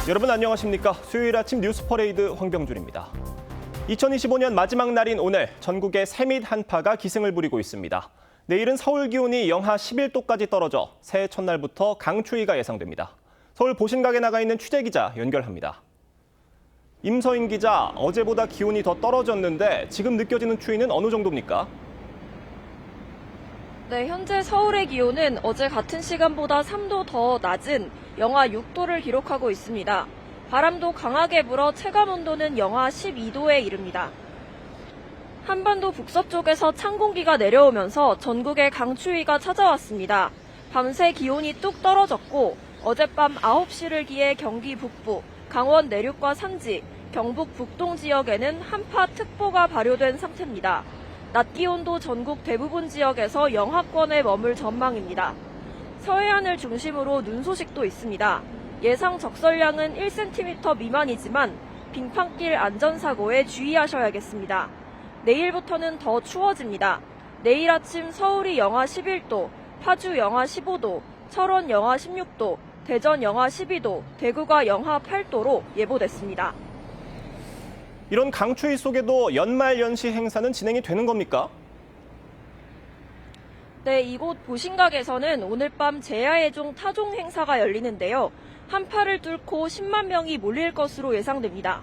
여러분 안녕하십니까? 수요일 아침 뉴스 퍼레이드 황병준입니다. 2025년 마지막 날인 오늘 전국에 새밑 한파가 기승을 부리고 있습니다. 내일은 서울 기온이 영하 11도까지 떨어져 새해 첫날부터 강추위가 예상됩니다. 서울 보신각에 나가 있는 취재기자 연결합니다. 임서인 기자, 어제보다 기온이 더 떨어졌는데 지금 느껴지는 추위는 어느 정도입니까? 네, 현재 서울의 기온은 어제 같은 시간보다 3도 더 낮은 영하 6도를 기록하고 있습니다. 바람도 강하게 불어 체감 온도는 영하 12도에 이릅니다. 한반도 북서쪽에서 찬 공기가 내려오면서 전국에 강추위가 찾아왔습니다. 밤새 기온이 뚝 떨어졌고 어젯밤 9시를 기해 경기 북부, 강원 내륙과 산지, 경북 북동 지역에는 한파특보가 발효된 상태입니다. 낮 기온도 전국 대부분 지역에서 영하권에 머물 전망입니다. 서해안을 중심으로 눈 소식도 있습니다. 예상 적설량은 1cm 미만이지만 빙판길 안전사고에 주의하셔야겠습니다. 내일부터는 더 추워집니다. 내일 아침 서울이 영하 11도, 파주 영하 15도, 철원 영하 16도, 대전 영하 12도, 대구가 영하 8도로 예보됐습니다. 이런 강추위 속에도 연말연시 행사는 진행이 되는 겁니까? 네, 이곳 보신각에서는 오늘 밤 제야의종 타종 행사가 열리는데요. 한파를 뚫고 10만 명이 몰릴 것으로 예상됩니다.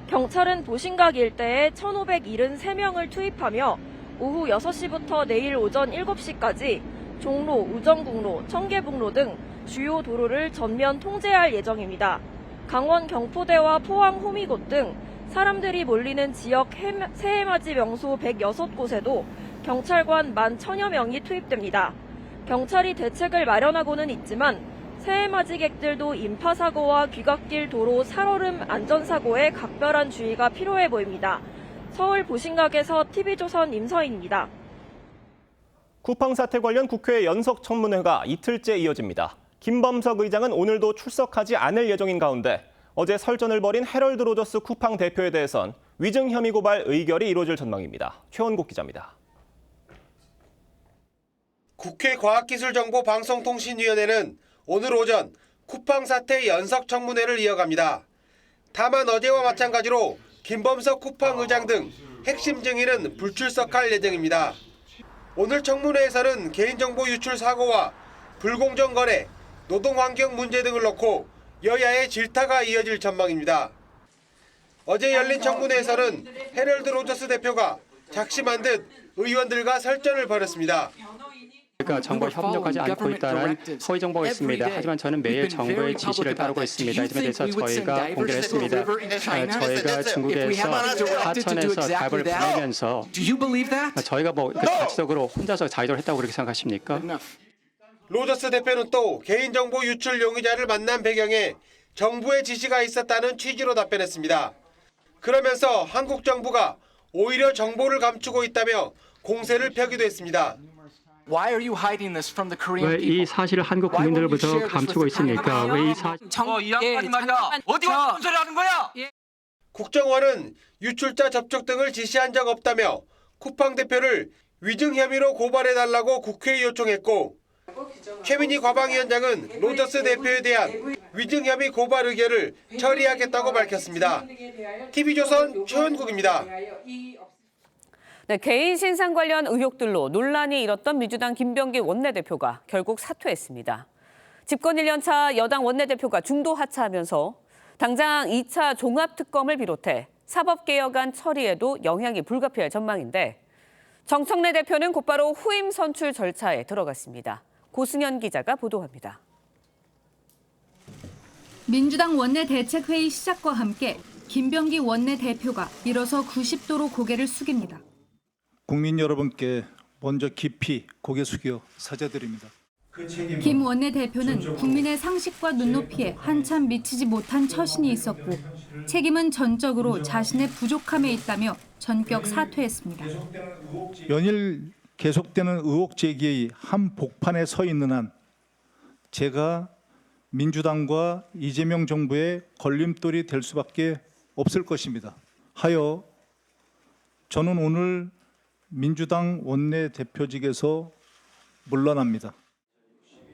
경찰은 보신각 일대에 1,573명을 투입하며 오후 6시부터 내일 오전 7시까지 종로, 우정국로, 청계북로 등 주요 도로를 전면 통제할 예정입니다. 강원 경포대와 포항 호미곶 등 사람들이 몰리는 지역 새해맞이 명소 106곳에도 경찰관 11,000여 명이 투입됩니다. 경찰이 대책을 마련하고는 있지만 새해맞이객들도 인파사고와 귀갓길 도로 살얼음 안전사고에 각별한 주의가 필요해 보입니다. 서울 보신각에서 TV조선 임서인입니다. 쿠팡 사태 관련 국회 연석청문회가 이틀째 이어집니다. 김범석 의장은 오늘도 출석하지 않을 예정인 가운데 어제 설전을 벌인 헤럴드 로저스 쿠팡 대표에 대해선 위증 혐의 고발 의결이 이루어질 전망입니다. 최원국 기자입니다. 국회 과학기술정보방송통신위원회는 오늘 오전 쿠팡 사태 연석청문회를 이어갑니다. 다만 어제와 마찬가지로 김범석 쿠팡 의장 등 핵심 증인은 불출석할 예정입니다. 오늘 청문회에서는 개인정보 유출 사고와 불공정 거래, 노동환경 문제 등을 놓고 여야의 질타가 이어질 전망입니다. 어제 열린 청문회에서는 헤럴드 로저스 대표가 작심한 듯 의원들과 설전을 벌였습니다. 그러니까 정부와 협력하지 않고 있다는 허위 정보가 있습니다. 하지만 저는 매일 정부의 지시를 따르고 있습니다. 이 점에 대해서 저희가 공개를 했습니다. 저희가 중국에서 하천에서 답을 보내면서 저희가 자체적으로 혼자서 자의적으로 했다고 그렇게 생각하십니까? 로저스 대표는 또 개인정보 유출 용의자를 만난 배경에 정부의 지시가 있었다는 취지로 답변했습니다. 그러면서 한국 정부가 오히려 정보를 감추고 있다며 공세를 펴기도 했습니다. 왜 이 사실을 한국 국민들로부터 감추고 있습니까? 왜 이 사실? 이 양반이 말이야. 어디 와서 무슨 소리 하는 거야? 국정원은 유출자 접촉 등을 지시한 적 없다며 쿠팡 대표를 위증 혐의로 고발해달라고 국회에 요청했고 최민희 과방위원장은 로저스 대표에 대한 위증 혐의 고발 의결을 처리하겠다고 밝혔습니다. TV조선 최원국입니다. 네, 개인 신상 관련 의혹들로 논란이 일었던 민주당 김병기 원내대표가 결국 사퇴했습니다. 집권 1년차 여당 원내대표가 중도 하차하면서 당장 2차 종합특검을 비롯해 사법개혁안 처리에도 영향이 불가피할 전망인데 정청래 대표는 곧바로 후임 선출 절차에 들어갔습니다. 고승현 기자가 보도합니다. 민주당 원내대책회의 시작과 함께 김병기 원내대표가 일어서 90도로 고개를 숙입니다. 국민 여러분께 먼저 깊이 고개 숙여 사죄드립니다. 김 원내대표는 국민의 상식과 눈높이에 한참 미치지 못한 처신이 있었고 책임은 전적으로 자신의 부족함에 있다며 전격 사퇴했습니다. 연일 계속되는 의혹 제기의 한복판에 서 있는 한 제가 민주당과 이재명 정부의 걸림돌이 될 수밖에 없을 것입니다. 하여 저는 오늘 민주당 원내대표직에서 물러납니다.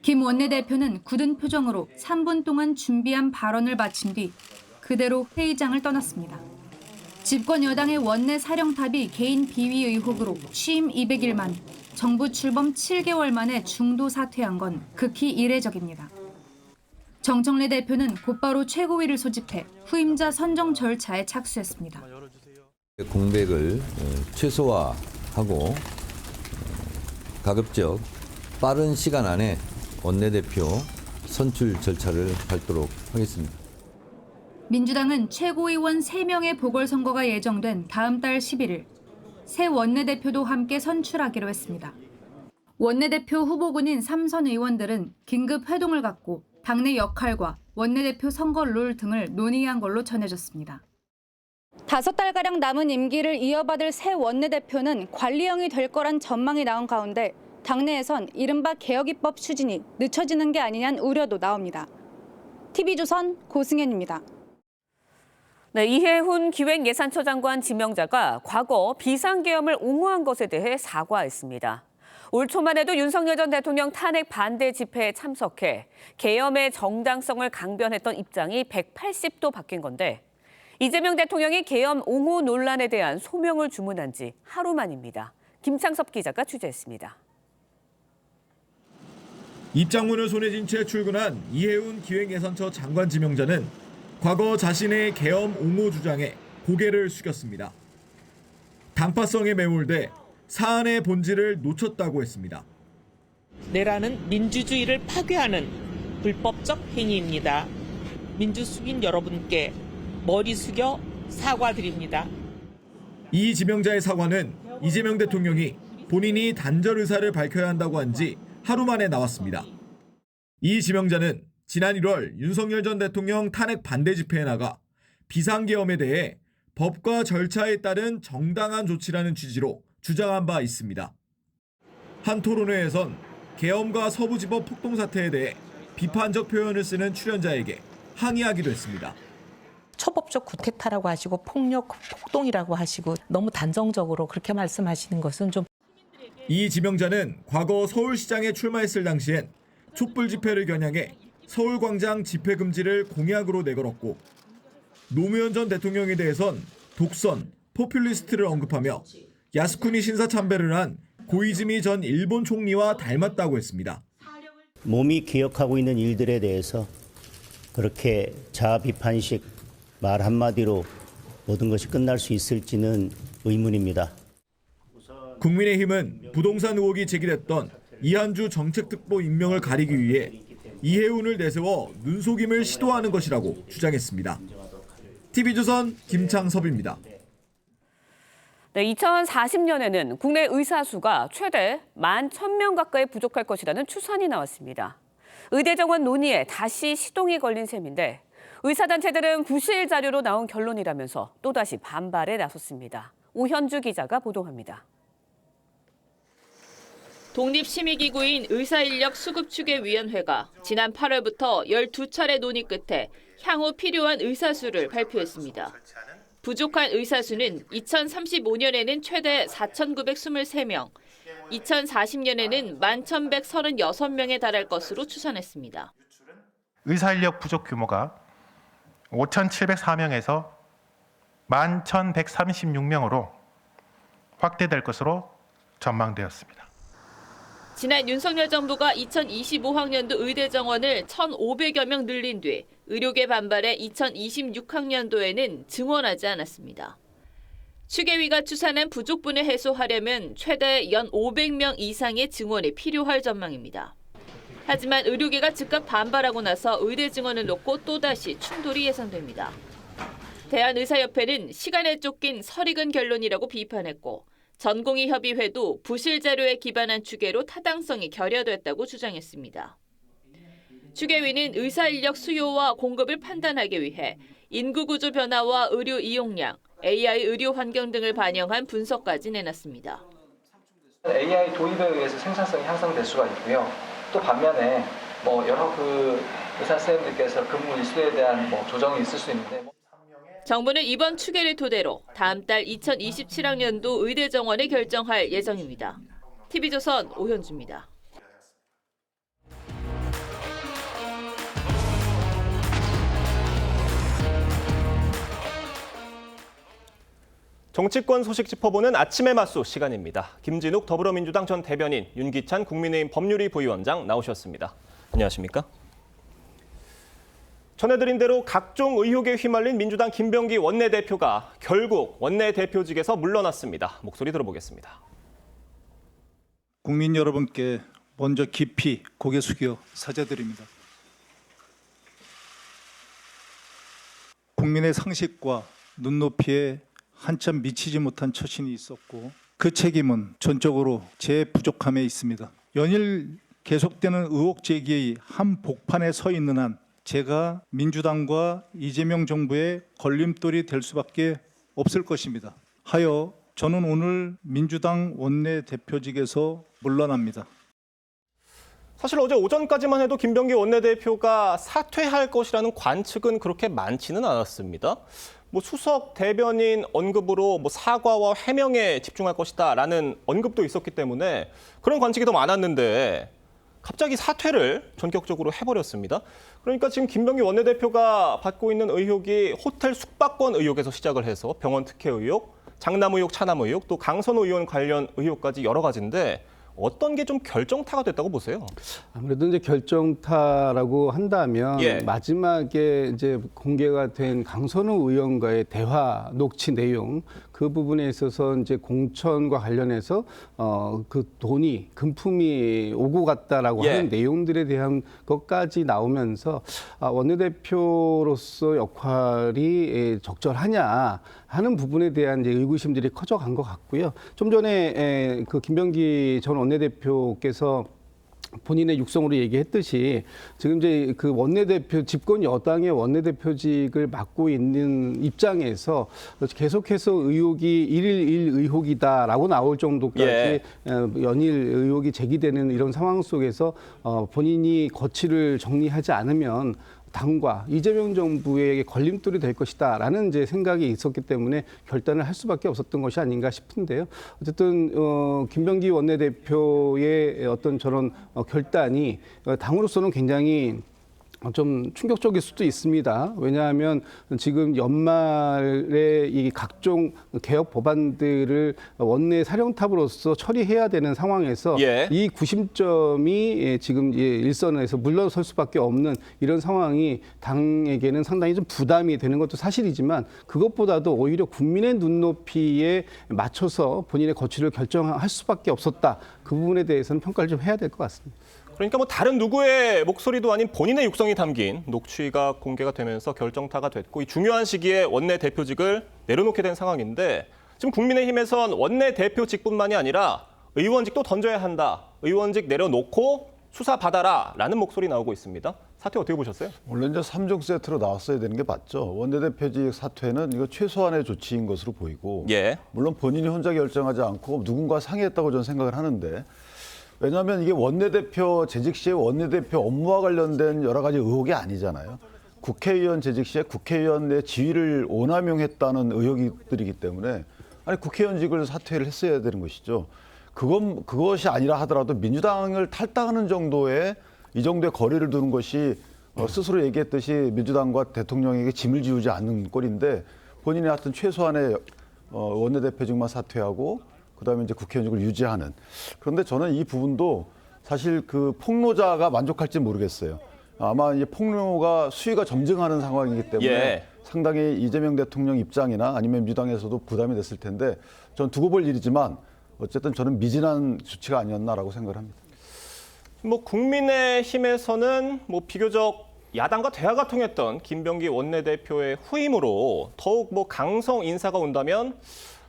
김 원내대표는 굳은 표정으로 3분 동안 준비한 발언을 마친 뒤 그대로 회의장을 떠났습니다. 집권 여당의 원내 사령탑이 개인 비위 의혹으로 취임 200일 만, 정부 출범 7개월 만에 중도 사퇴한 건 극히 이례적입니다. 정청래 대표는 곧바로 최고위를 소집해 후임자 선정 절차에 착수했습니다. 공백을 최소화하고 가급적 빠른 시간 안에 원내대표 선출 절차를 밟도록 하겠습니다. 민주당은 최고위원 3명의 보궐선거가 예정된 다음 달 11일 새 원내대표도 함께 선출하기로 했습니다. 원내대표 후보군인 3선 의원들은 긴급 회동을 갖고 당내 역할과 원내대표 선거 룰 등을 논의한 걸로 전해졌습니다. 5달가량 남은 임기를 이어받을 새 원내대표는 관리형이 될 거란 전망이 나온 가운데 당내에선 이른바 개혁입법 추진이 늦춰지는 게 아니냐는 우려도 나옵니다. TV조선 고승현입니다. 네, 이해훈 기획예산처 장관 지명자가 과거 비상계엄을 옹호한 것에 대해 사과했습니다. 올 초만 해도 윤석열 전 대통령 탄핵 반대 집회에 참석해 계엄의 정당성을 강변했던 입장이 180도 바뀐 건데 이재명 대통령이 계엄 옹호 논란에 대한 소명을 주문한 지 하루 만입니다. 김창섭 기자가 취재했습니다. 입장문을 손에 쥔 채 출근한 이해훈 기획예산처 장관 지명자는 과거 자신의 계엄 옹호 주장에 고개를 숙였습니다. 당파성에 매몰돼 사안의 본질을 놓쳤다고 했습니다. 내라는 민주주의를 파괴하는 불법적 행위입니다. 민주숙인 여러분께 머리 숙여 사과드립니다. 이 지명자의 사과는 이재명 대통령이 본인이 단절 의사를 밝혀야 한다고 한 지 하루 만에 나왔습니다. 이 지명자는 지난 1월 윤석열 전 대통령 탄핵 반대 집회에 나가 비상계엄에 대해 법과 절차에 따른 정당한 조치라는 취지로 주장한 바 있습니다. 한 토론회에선 계엄과 서부지법 폭동 사태에 대해 비판적 표현을 쓰는 출연자에게 항의하기도 했습니다. 초법적 구태타라고 하시고 폭력, 폭동이라고 하시고 너무 단정적으로 그렇게 말씀하시는 것은 좀. 이 지명자는 과거 서울시장에 출마했을 당시엔 촛불 집회를 겨냥해 서울광장 집회 금지를 공약으로 내걸었고 노무현 전 대통령에 대해선 독선, 포퓰리스트를 언급하며 야스쿠니 신사 참배를 한 고이즈미 전 일본 총리와 닮았다고 했습니다. 몸이 기억하고 있는 일들에 대해서 그렇게 자아 비판식 말 한마디로 모든 것이 끝날 수 있을지는 의문입니다. 국민의힘은 부동산 의혹이 제기됐던 이한주 정책특보 임명을 가리기 위해 이해훈을 내세워 눈속임을 시도하는 것이라고 주장했습니다. TV조선 김창섭입니다. 네, 2040년에는 국내 의사 수가 최대 11,000명 가까이 부족할 것이라는 추산이 나왔습니다. 의대 정원 논의에 다시 시동이 걸린 셈인데 의사단체들은 부실 자료로 나온 결론이라면서 또다시 반발에 나섰습니다. 오현주 기자가 보도합니다. 독립심의기구인 의사인력수급추계위원회가 지난 8월부터 12차례 논의 끝에 향후 필요한 의사 수를 발표했습니다. 부족한 의사 수는 2035년에는 최대 4,923명, 2040년에는 11,136명에 달할 것으로 추산했습니다. 의사인력 부족 규모가 5,704명에서 11,136명으로 확대될 것으로 전망되었습니다. 지난 윤석열 정부가 2025학년도 의대 정원을 1,500여 명 늘린 뒤 의료계 반발에 2026학년도에는 증원하지 않았습니다. 추계위가 추산한 부족분을 해소하려면 최대 연 500명 이상의 증원이 필요할 전망입니다. 하지만 의료계가 즉각 반발하고 나서 의대 증원을 놓고 또다시 충돌이 예상됩니다. 대한의사협회는 시간에 쫓긴 설익은 결론이라고 비판했고 전공의협의회도 부실 자료에 기반한 추계로 타당성이 결여됐다고 주장했습니다. 추계위는 의사인력 수요와 공급을 판단하기 위해 인구구조 변화와 의료 이용량, AI 의료 환경 등을 반영한 분석까지 내놨습니다. AI 도입에 의해서 생산성이 향상될 수가 있고요. 또 반면에 여러 의사 선생님들께서 근무 일수에 대한 조정이 있을 수 있는데. 정부는 이번 추계를 토대로 다음 달 2027학년도 의대 정원을 결정할 예정입니다. TV조선 오현주입니다. 정치권 소식 짚어보는 아침의 맞수 시간입니다. 김진욱 더불어민주당 전 대변인, 윤기찬 국민의힘 법률위 부위원장 나오셨습니다. 안녕하십니까? 전해드린 대로 각종 의혹에 휘말린 민주당 김병기 원내대표가 결국 원내대표직에서 물러났습니다. 목소리 들어보겠습니다. 국민 여러분께 먼저 깊이 고개 숙여 사죄드립니다. 국민의 상식과 눈높이에 한참 미치지 못한 처신이 있었고 그 책임은 전적으로 제 부족함에 있습니다. 연일 계속되는 의혹 제기의 한복판에 서 있는 한 제가 민주당과 이재명 정부의 걸림돌이 될 수밖에 없을 것입니다. 하여 저는 오늘 민주당 원내대표직에서 물러납니다. 사실 어제 오전까지만 해도 김병기 원내대표가 사퇴할 것이라는 관측은 그렇게 많지는 않았습니다. 수석 대변인 언급으로 사과와 해명에 집중할 것이다라는 언급도 있었기 때문에 그런 관측이 더 많았는데 갑자기 사퇴를 전격적으로 해버렸습니다. 그러니까 지금 김병기 원내대표가 받고 있는 의혹이 호텔 숙박권 의혹에서 시작을 해서 병원 특혜 의혹, 장남 의혹, 차남 의혹, 또 강선호 의원 관련 의혹까지 여러 가지인데 어떤 게 좀 결정타가 됐다고 보세요? 아무래도 이제 결정타라고 한다면 마지막에 이제 공개가 된 강선우 의원과의 대화 녹취 내용 그 부분에 있어서 이제 공천과 관련해서 그 돈이 금품이 오고 갔다라고 하는 내용들에 대한 것까지 나오면서 원내대표로서 역할이 적절하냐 하는 부분에 대한 이제 의구심들이 커져간 것 같고요. 좀 전에 그 김병기 전 원내대표께서 본인의 육성으로 얘기했듯이 지금 이제 그 원내대표 집권 여당의 원내대표직을 맡고 있는 입장에서 계속해서 의혹이 일일 의혹이다라고 나올 정도까지 연일 의혹이 제기되는 이런 상황 속에서 본인이 거취를 정리하지 않으면 당과 이재명 정부에게 걸림돌이 될 것이다라는 이제 생각이 있었기 때문에 결단을 할 수밖에 없었던 것이 아닌가 싶은데요. 어쨌든 김병기 원내대표의 어떤 저런 결단이 당으로서는 굉장히 좀 충격적일 수도 있습니다. 왜냐하면 지금 연말에 이 각종 개혁 법안들을 원내 사령탑으로서 처리해야 되는 상황에서 이 구심점이 지금 일선에서 물러설 수밖에 없는 이런 상황이 당에게는 상당히 좀 부담이 되는 것도 사실이지만 그것보다도 오히려 국민의 눈높이에 맞춰서 본인의 거취를 결정할 수밖에 없었다. 그 부분에 대해서는 평가를 좀 해야 될 것 같습니다. 그러니까 다른 누구의 목소리도 아닌 본인의 육성이 담긴 녹취가 공개가 되면서 결정타가 됐고 이 중요한 시기에 원내대표직을 내려놓게 된 상황인데 지금 국민의힘에선 원내대표직뿐만이 아니라 의원직도 던져야 한다. 의원직 내려놓고 수사받아라라는 목소리 나오고 있습니다. 사퇴 어떻게 보셨어요? 원래 이제 3종 세트로 나왔어야 되는 게 맞죠. 원내대표직 사퇴는 이거 최소한의 조치인 것으로 보이고 물론 본인이 혼자 결정하지 않고 누군가 상의했다고 저는 생각을 하는데 왜냐하면 이게 원내대표 재직 시에 원내대표 업무와 관련된 여러 가지 의혹이 아니잖아요. 국회의원 재직 시에 국회의원의 지위를 오남용했다는 의혹들이기 때문에 아니 국회의원직을 사퇴를 했어야 되는 것이죠. 그것이 아니라 하더라도 민주당을 탈당하는 정도의 이 정도의 거리를 두는 것이 스스로 얘기했듯이 민주당과 대통령에게 짐을 지우지 않는 꼴인데 본인이 하여튼 최소한의 원내대표직만 사퇴하고 그다음에 이제 국회의원직을 유지하는. 그런데 저는 이 부분도 사실 그 폭로자가 만족할지 모르겠어요. 아마 이 폭로가 수위가 점증하는 상황이기 때문에 상당히 이재명 대통령 입장이나 아니면 민주당에서도 부담이 됐을 텐데 전 두고 볼 일이지만 어쨌든 저는 미진한 조치가 아니었나라고 생각을 합니다. 국민의힘에서는 비교적 야당과 대화가 통했던 김병기 원내대표의 후임으로 더욱 강성 인사가 온다면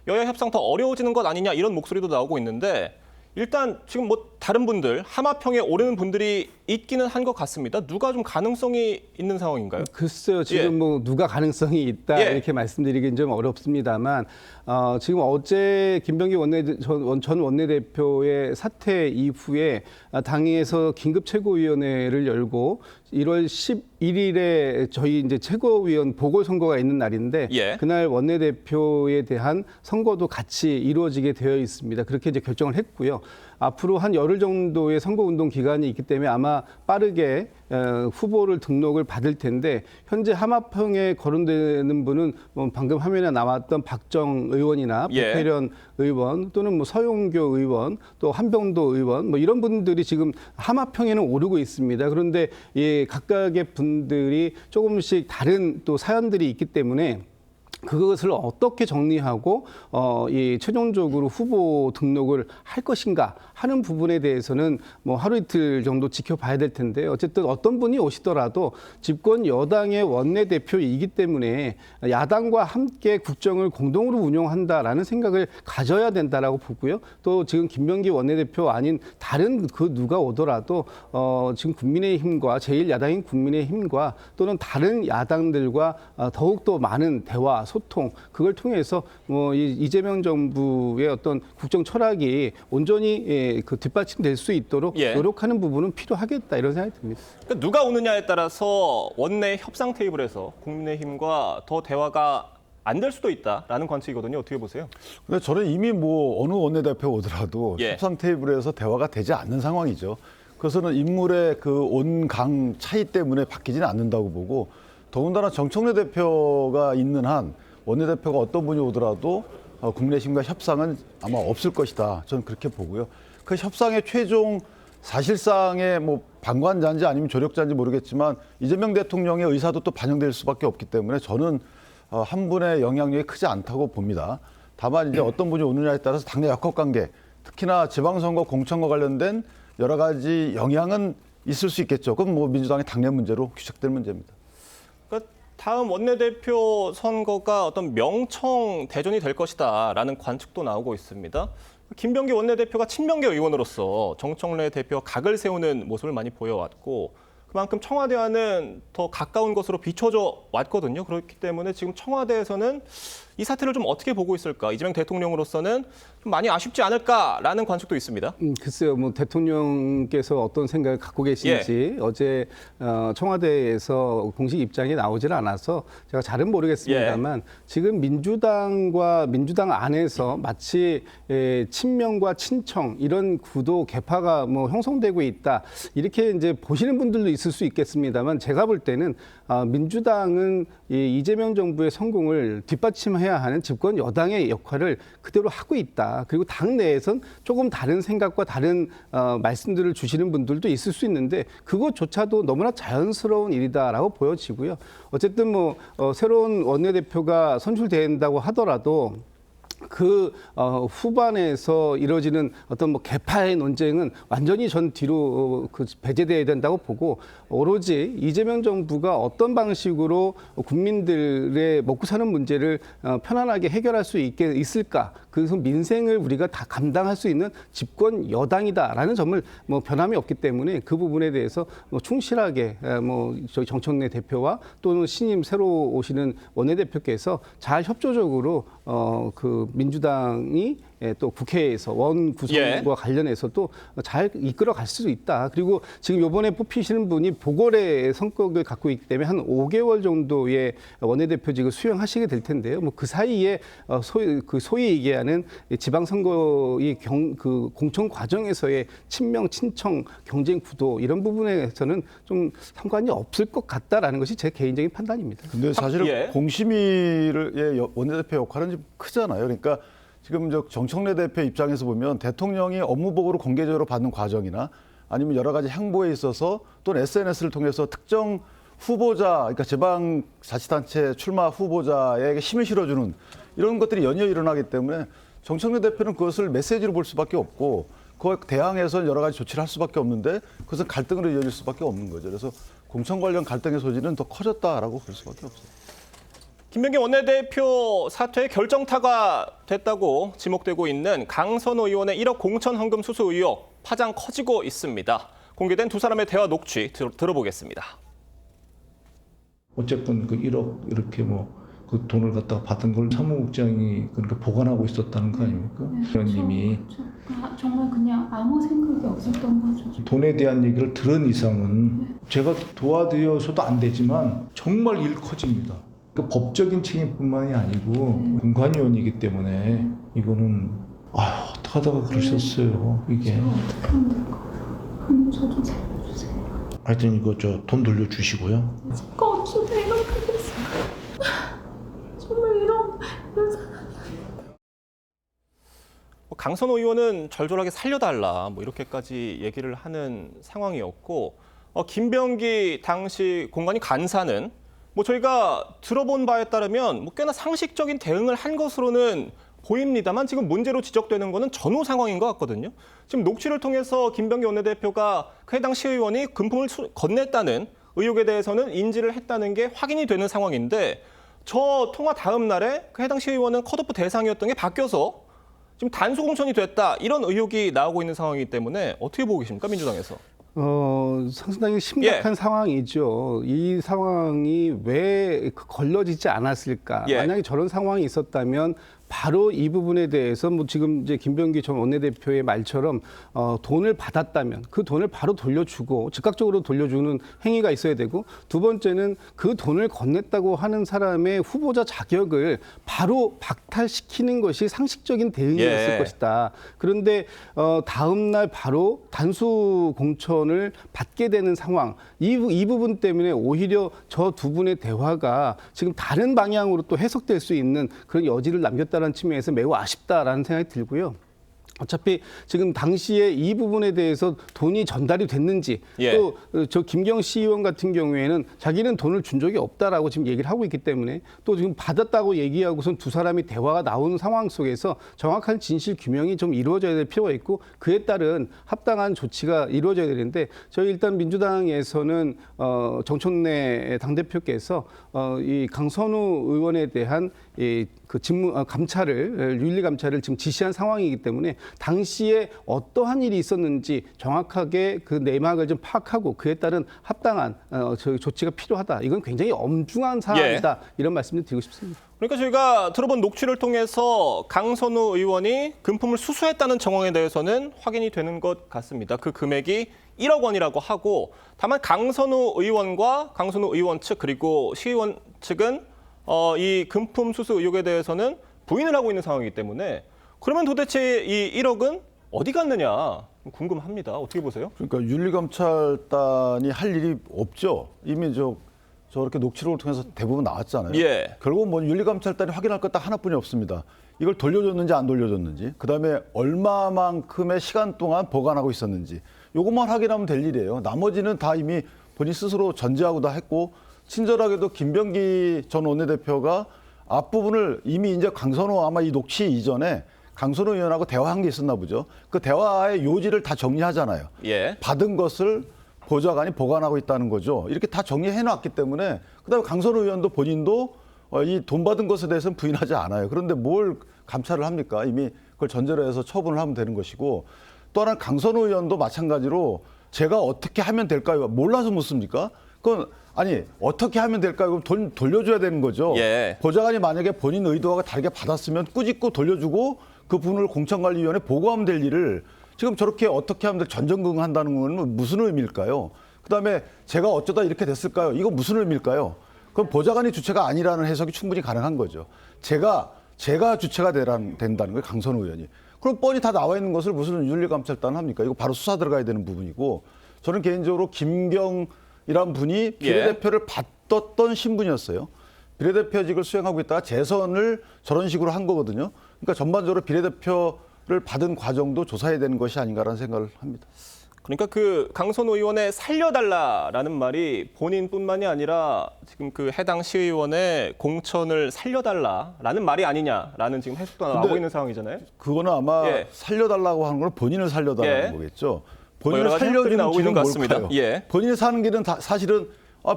여야 협상 더 어려워지는 것 아니냐 이런 목소리도 나오고 있는데 일단 지금 다른 분들 하마평에 오르는 분들이 있기는 한 것 같습니다. 누가 좀 가능성이 있는 상황인가요? 글쎄요. 지금 누가 가능성이 있다 이렇게 말씀드리긴 좀 어렵습니다만 지금 어제 김병기 전 원내대표의 사퇴 이후에 당에서 긴급 최고위원회를 열고 1월 11일에 저희 이제 최고위원 보궐선거가 있는 날인데 그날 원내대표에 대한 선거도 같이 이루어지게 되어 있습니다. 그렇게 이제 결정을 했고요. 앞으로 한 열흘 정도의 선거운동 기간이 있기 때문에 아마 빠르게 후보를 등록을 받을 텐데 현재 하마평에 거론되는 분은 뭐 방금 화면에 나왔던 박정 의원이나 백혜련 의원 또는 뭐 서용교 의원 또 한병도 의원 뭐 이런 분들이 지금 하마평에는 오르고 있습니다. 그런데 각각의 분들이 조금씩 다른 또 사연들이 있기 때문에 그것을 어떻게 정리하고 이 최종적으로 후보 등록을 할 것인가 하는 부분에 대해서는 뭐 하루 이틀 정도 지켜봐야 될 텐데 어쨌든 어떤 분이 오시더라도 집권 여당의 원내대표이기 때문에 야당과 함께 국정을 공동으로 운영한다라는 생각을 가져야 된다라고 보고요. 또 지금 김병기 원내대표 아닌 다른 그 누가 오더라도 지금 국민의힘과 제1야당인 국민의힘과 또는 다른 야당들과 더욱더 많은 대화 소통 그걸 통해서 뭐 이재명 정부의 어떤 국정 철학이 온전히 그 뒷받침될 수 있도록 노력하는 부분은 필요하겠다 이런 생각이 듭니다. 그러니까 누가 오느냐에 따라서 원내 협상 테이블에서 국민의힘과 더 대화가 안 될 수도 있다라는 관측이거든요. 어떻게 보세요? 근데 저는 이미 뭐 어느 원내대표 오더라도 협상 테이블에서 대화가 되지 않는 상황이죠. 그래서는 인물의 그 온강 차이 때문에 바뀌지는 않는다고 보고 더군다나 정청래 대표가 있는 한 원내대표가 어떤 분이 오더라도 국민의힘과 협상은 아마 없을 것이다. 저는 그렇게 보고요. 그 협상의 최종 사실상의 뭐 방관자인지 아니면 조력자인지 모르겠지만 이재명 대통령의 의사도 또 반영될 수밖에 없기 때문에 저는 한 분의 영향력이 크지 않다고 봅니다. 다만 이제 어떤 분이 오느냐에 따라서 당내 역학관계, 특히나 지방선거 공천과 관련된 여러 가지 영향은 있을 수 있겠죠. 그건 뭐 민주당의 당내 문제로 규책될 문제입니다. 다음 원내대표 선거가 어떤 명청 대전이 될 것이다라는 관측도 나오고 있습니다. 김병기 원내대표가 친명계 의원으로서 정청래 대표와 각을 세우는 모습을 많이 보여왔고 그만큼 청와대와는 더 가까운 것으로 비춰져 왔거든요. 그렇기 때문에 지금 청와대에서는 이 사태를 좀 어떻게 보고 있을까? 이재명 대통령으로서는 좀 많이 아쉽지 않을까라는 관측도 있습니다. 글쎄요, 뭐 대통령께서 어떤 생각을 갖고 계신지 어제 청와대에서 공식 입장이 나오질 않아서 제가 잘은 모르겠습니다만 지금 민주당과 민주당 안에서 마치 친명과 친청 이런 구도 개파가 뭐 형성되고 있다 이렇게 이제 보시는 분들도 있을 수 있겠습니다만 제가 볼 때는 민주당은 이재명 정부의 성공을 뒷받침해야 하는 집권 여당의 역할을 그대로 하고 있다. 그리고 당 내에선 조금 다른 생각과 다른 말씀들을 주시는 분들도 있을 수 있는데 그것조차도 너무나 자연스러운 일이다라고 보여지고요. 어쨌든 뭐 새로운 원내대표가 선출된다고 하더라도 그 후반에서 이루어지는 어떤 뭐 개파의 논쟁은 완전히 전 뒤로 배제돼야 된다고 보고 오로지 이재명 정부가 어떤 방식으로 국민들의 먹고 사는 문제를 편안하게 해결할 수 있을까? 그래서 민생을 우리가 다 감당할 수 있는 집권 여당이다라는 점을 뭐 변함이 없기 때문에 그 부분에 대해서 뭐 충실하게 뭐 저희 정청래 대표와 또는 신임 새로 오시는 원내대표께서 잘 협조적으로 그 민주당이 또 국회에서 원 구성과 관련해서도 잘 이끌어갈 수 있다. 그리고 지금 이번에 뽑히시는 분이 보궐의 성격을 갖고 있기 때문에 한 5개월 정도의 원내대표직을 수행하시게 될 텐데요. 뭐 그 사이에 소위 얘기하는 지방선거의 그 공천 과정에서의 친명, 친청 경쟁 구도 이런 부분에서는 좀 상관이 없을 것 같다라는 것이 제 개인적인 판단입니다. 근데 사실은 공심위의 원내대표 역할은 좀 크잖아요. 그러니까 지금 정청래 대표 입장에서 보면 대통령이 업무보고를 공개적으로 받는 과정이나 아니면 여러 가지 행보에 있어서 또는 SNS를 통해서 특정 후보자, 그러니까 지방자치단체 출마 후보자에게 힘을 실어주는 이런 것들이 연이어 일어나기 때문에 정청래 대표는 그것을 메시지로 볼 수밖에 없고 그에 대항해서 여러 가지 조치를 할 수밖에 없는데 그것은 갈등으로 이어질 수밖에 없는 거죠. 그래서 공천 관련 갈등의 소지는 더 커졌다라고 볼 수밖에 없어요. 김병기 원내대표 사퇴의 결정타가 됐다고 지목되고 있는 강선호 의원의 1억 공천 헌금 수수 의혹 파장 커지고 있습니다. 공개된 두 사람의 대화 녹취 들어보겠습니다. 어쨌든 그 1억 이렇게 뭐 그 돈을 갖다가 받은 걸 사무국장이 그러니까 보관하고 있었다는 거 아닙니까? 의원님이 정말 그냥 아무 생각이 없었던 거죠. 돈에 대한 얘기를 들은 이상은 제가 도와드려서도 안 되지만 정말 일 커집니다. 그 법적인 책임뿐만이 아니고 공관위원이기 때문에 이거는 어떡하지? 하다가 그러셨어요. 이게. 어떻게 하면 될까요? 아니, 저도 살려주세요. 하여튼 이거 돈 돌려주시고요. 제가 없어도 이렇게 됐어요. 정말 이런 사람이 강선호 의원은 절절하게 살려달라 뭐 이렇게까지 얘기를 하는 상황이었고 김병기 당시 공관위 간사는 뭐 저희가 들어본 바에 따르면 뭐 꽤나 상식적인 대응을 한 것으로는 보입니다만 지금 문제로 지적되는 거는 전후 상황인 것 같거든요. 지금 녹취를 통해서 김병기 원내대표가 그 해당 시의원이 금품을 건넸다는 의혹에 대해서는 인지를 했다는 게 확인이 되는 상황인데 저 통화 다음 날에 그 해당 시의원은 컷오프 대상이었던 게 바뀌어서 지금 단수 공천이 됐다 이런 의혹이 나오고 있는 상황이기 때문에 어떻게 보고 계십니까 민주당에서? 상당히 심각한 상황이죠. 이 상황이 왜 걸러지지 않았을까? 만약에 저런 상황이 있었다면 바로 이 부분에 대해서 뭐 지금 이제 김병기 전 원내대표의 말처럼 돈을 받았다면 그 돈을 바로 돌려주고 즉각적으로 돌려주는 행위가 있어야 되고 두 번째는 그 돈을 건넸다고 하는 사람의 후보자 자격을 바로 박탈시키는 것이 상식적인 대응이었을 것이다. 그런데 다음 날 바로 단수 공천을 받게 되는 상황 이 부분 때문에 오히려 저 두 분의 대화가 지금 다른 방향으로 또 해석될 수 있는 그런 여지를 남겼다는 측면에서 매우 아쉽다라는 생각이 들고요. 어차피 지금 당시에 이 부분에 대해서 돈이 전달이 됐는지 또 저 김경시 의원 같은 경우에는 자기는 돈을 준 적이 없다라고 지금 얘기를 하고 있기 때문에 또 지금 받았다고 얘기하고선 두 사람이 대화가 나오는 상황 속에서 정확한 진실 규명이 좀 이루어져야 될 필요가 있고 그에 따른 합당한 조치가 이루어져야 되는데 저희 일단 민주당에서는 정청래 당대표께서 이 강선우 의원에 대한 그 감찰을 윤리 감찰을 지금 지시한 상황이기 때문에 당시에 어떠한 일이 있었는지 정확하게 그 내막을 좀 파악하고 그에 따른 합당한 조치가 필요하다. 이건 굉장히 엄중한 사안이다. 이런 말씀을 드리고 싶습니다. 그러니까 저희가 들어본 녹취를 통해서 강선우 의원이 금품을 수수했다는 정황에 대해서는 확인이 되는 것 같습니다. 그 금액이 1억 원이라고 하고 다만 강선우 의원과 강선우 의원 측 그리고 시의원 측은 이 금품 수수 의혹에 대해서는 부인을 하고 있는 상황이기 때문에 그러면 도대체 이 1억은 어디 갔느냐 궁금합니다. 어떻게 보세요? 그러니까 윤리감찰단이 할 일이 없죠. 이미 저렇게 녹취록을 통해서 대부분 나왔잖아요. 결국 뭐 윤리감찰단이 확인할 것 딱 하나뿐이 없습니다. 이걸 돌려줬는지 안 돌려줬는지, 그다음에 얼마만큼의 시간 동안 보관하고 있었는지 이것만 확인하면 될 일이에요. 나머지는 다 이미 본인 스스로 전제하고 다 했고 친절하게도 김병기 전 원내대표가 앞부분을 이미 이제 강선호 아마 이 녹취 이전에 강선호 의원하고 대화한 게 있었나 보죠. 그 대화의 요지를 다 정리하잖아요. 받은 것을 보좌관이 보관하고 있다는 거죠. 이렇게 다 정리해놨기 때문에 그다음에 강선호 의원도 본인도 이 돈 받은 것에 대해서는 부인하지 않아요. 그런데 뭘 감찰을 합니까? 이미 그걸 전제로 해서 처분을 하면 되는 것이고 또 하나 강선호 의원도 마찬가지로 제가 어떻게 하면 될까요? 몰라서 묻습니까? 그건 아니 어떻게 하면 될까요? 그럼 돈 돌려줘야 되는 거죠. 보좌관이 만약에 본인 의도와 다르게 받았으면 꾸짖고 돌려주고 그 부분을 공천관리위원회에 보고하면 될 일을 지금 저렇게 어떻게 하면 전전긍긍한다는 건 무슨 의미일까요? 그다음에 제가 어쩌다 이렇게 됐을까요? 이거 무슨 의미일까요? 그럼 보좌관이 주체가 아니라는 해석이 충분히 가능한 거죠. 제가 주체가 된다는 거예요. 강선호 의원이. 그럼 뻔히 다 나와 있는 것을 무슨 윤리감찰단 합니까? 이거 바로 수사 들어가야 되는 부분이고 저는 개인적으로 김경이란 분이 비례대표를 받았던 신분이었어요. 비례대표직을 수행하고 있다가 재선을 저런 식으로 한 거거든요. 그러니까 전반적으로 비례대표를 받은 과정도 조사해야 되는 것이 아닌가라는 생각을 합니다. 그러니까 그 강선호 의원의 살려달라라는 말이 본인뿐만이 아니라 지금 그 해당 시의원의 공천을 살려달라라는 말이 아니냐라는 지금 해석도 나오고 있는 상황이잖아요. 그거는 아마 살려달라고 하는 건 본인을 살려달라는 거겠죠. 본인을 살려주는 길은 뭘까요? 본인이 사는 길은 사실은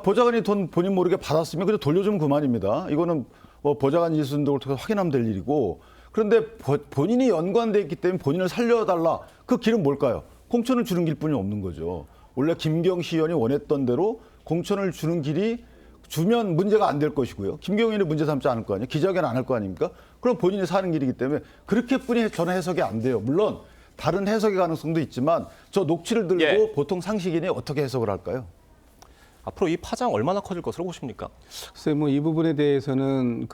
보좌관이 돈 본인 모르게 받았으면 그냥 돌려주면 그만입니다. 이거는 뭐 보좌관 인수 등을 통해서 확인하면 될 일이고 그런데 본인이 연관돼 있기 때문에 본인을 살려달라. 그 길은 뭘까요? 공천을 주는 길뿐이 없는 거죠. 원래 김경시 의원이 원했던 대로 공천을 주는 길이 주면 문제가 안 될 것이고요. 김경 의원이 문제 삼지 않을 거 아니에요. 기자회견 안 할 거 아닙니까? 그럼 본인이 사는 길이기 때문에 그렇게뿐이 저는 해석이 안 돼요. 물론 다른 해석의 가능성도 있지만 저 녹취를 들고 보통 상식인이 어떻게 해석을 할까요? 앞으로 이 파장 얼마나 커질 것으로 보십니까? 글쎄 이 부분에 대해서는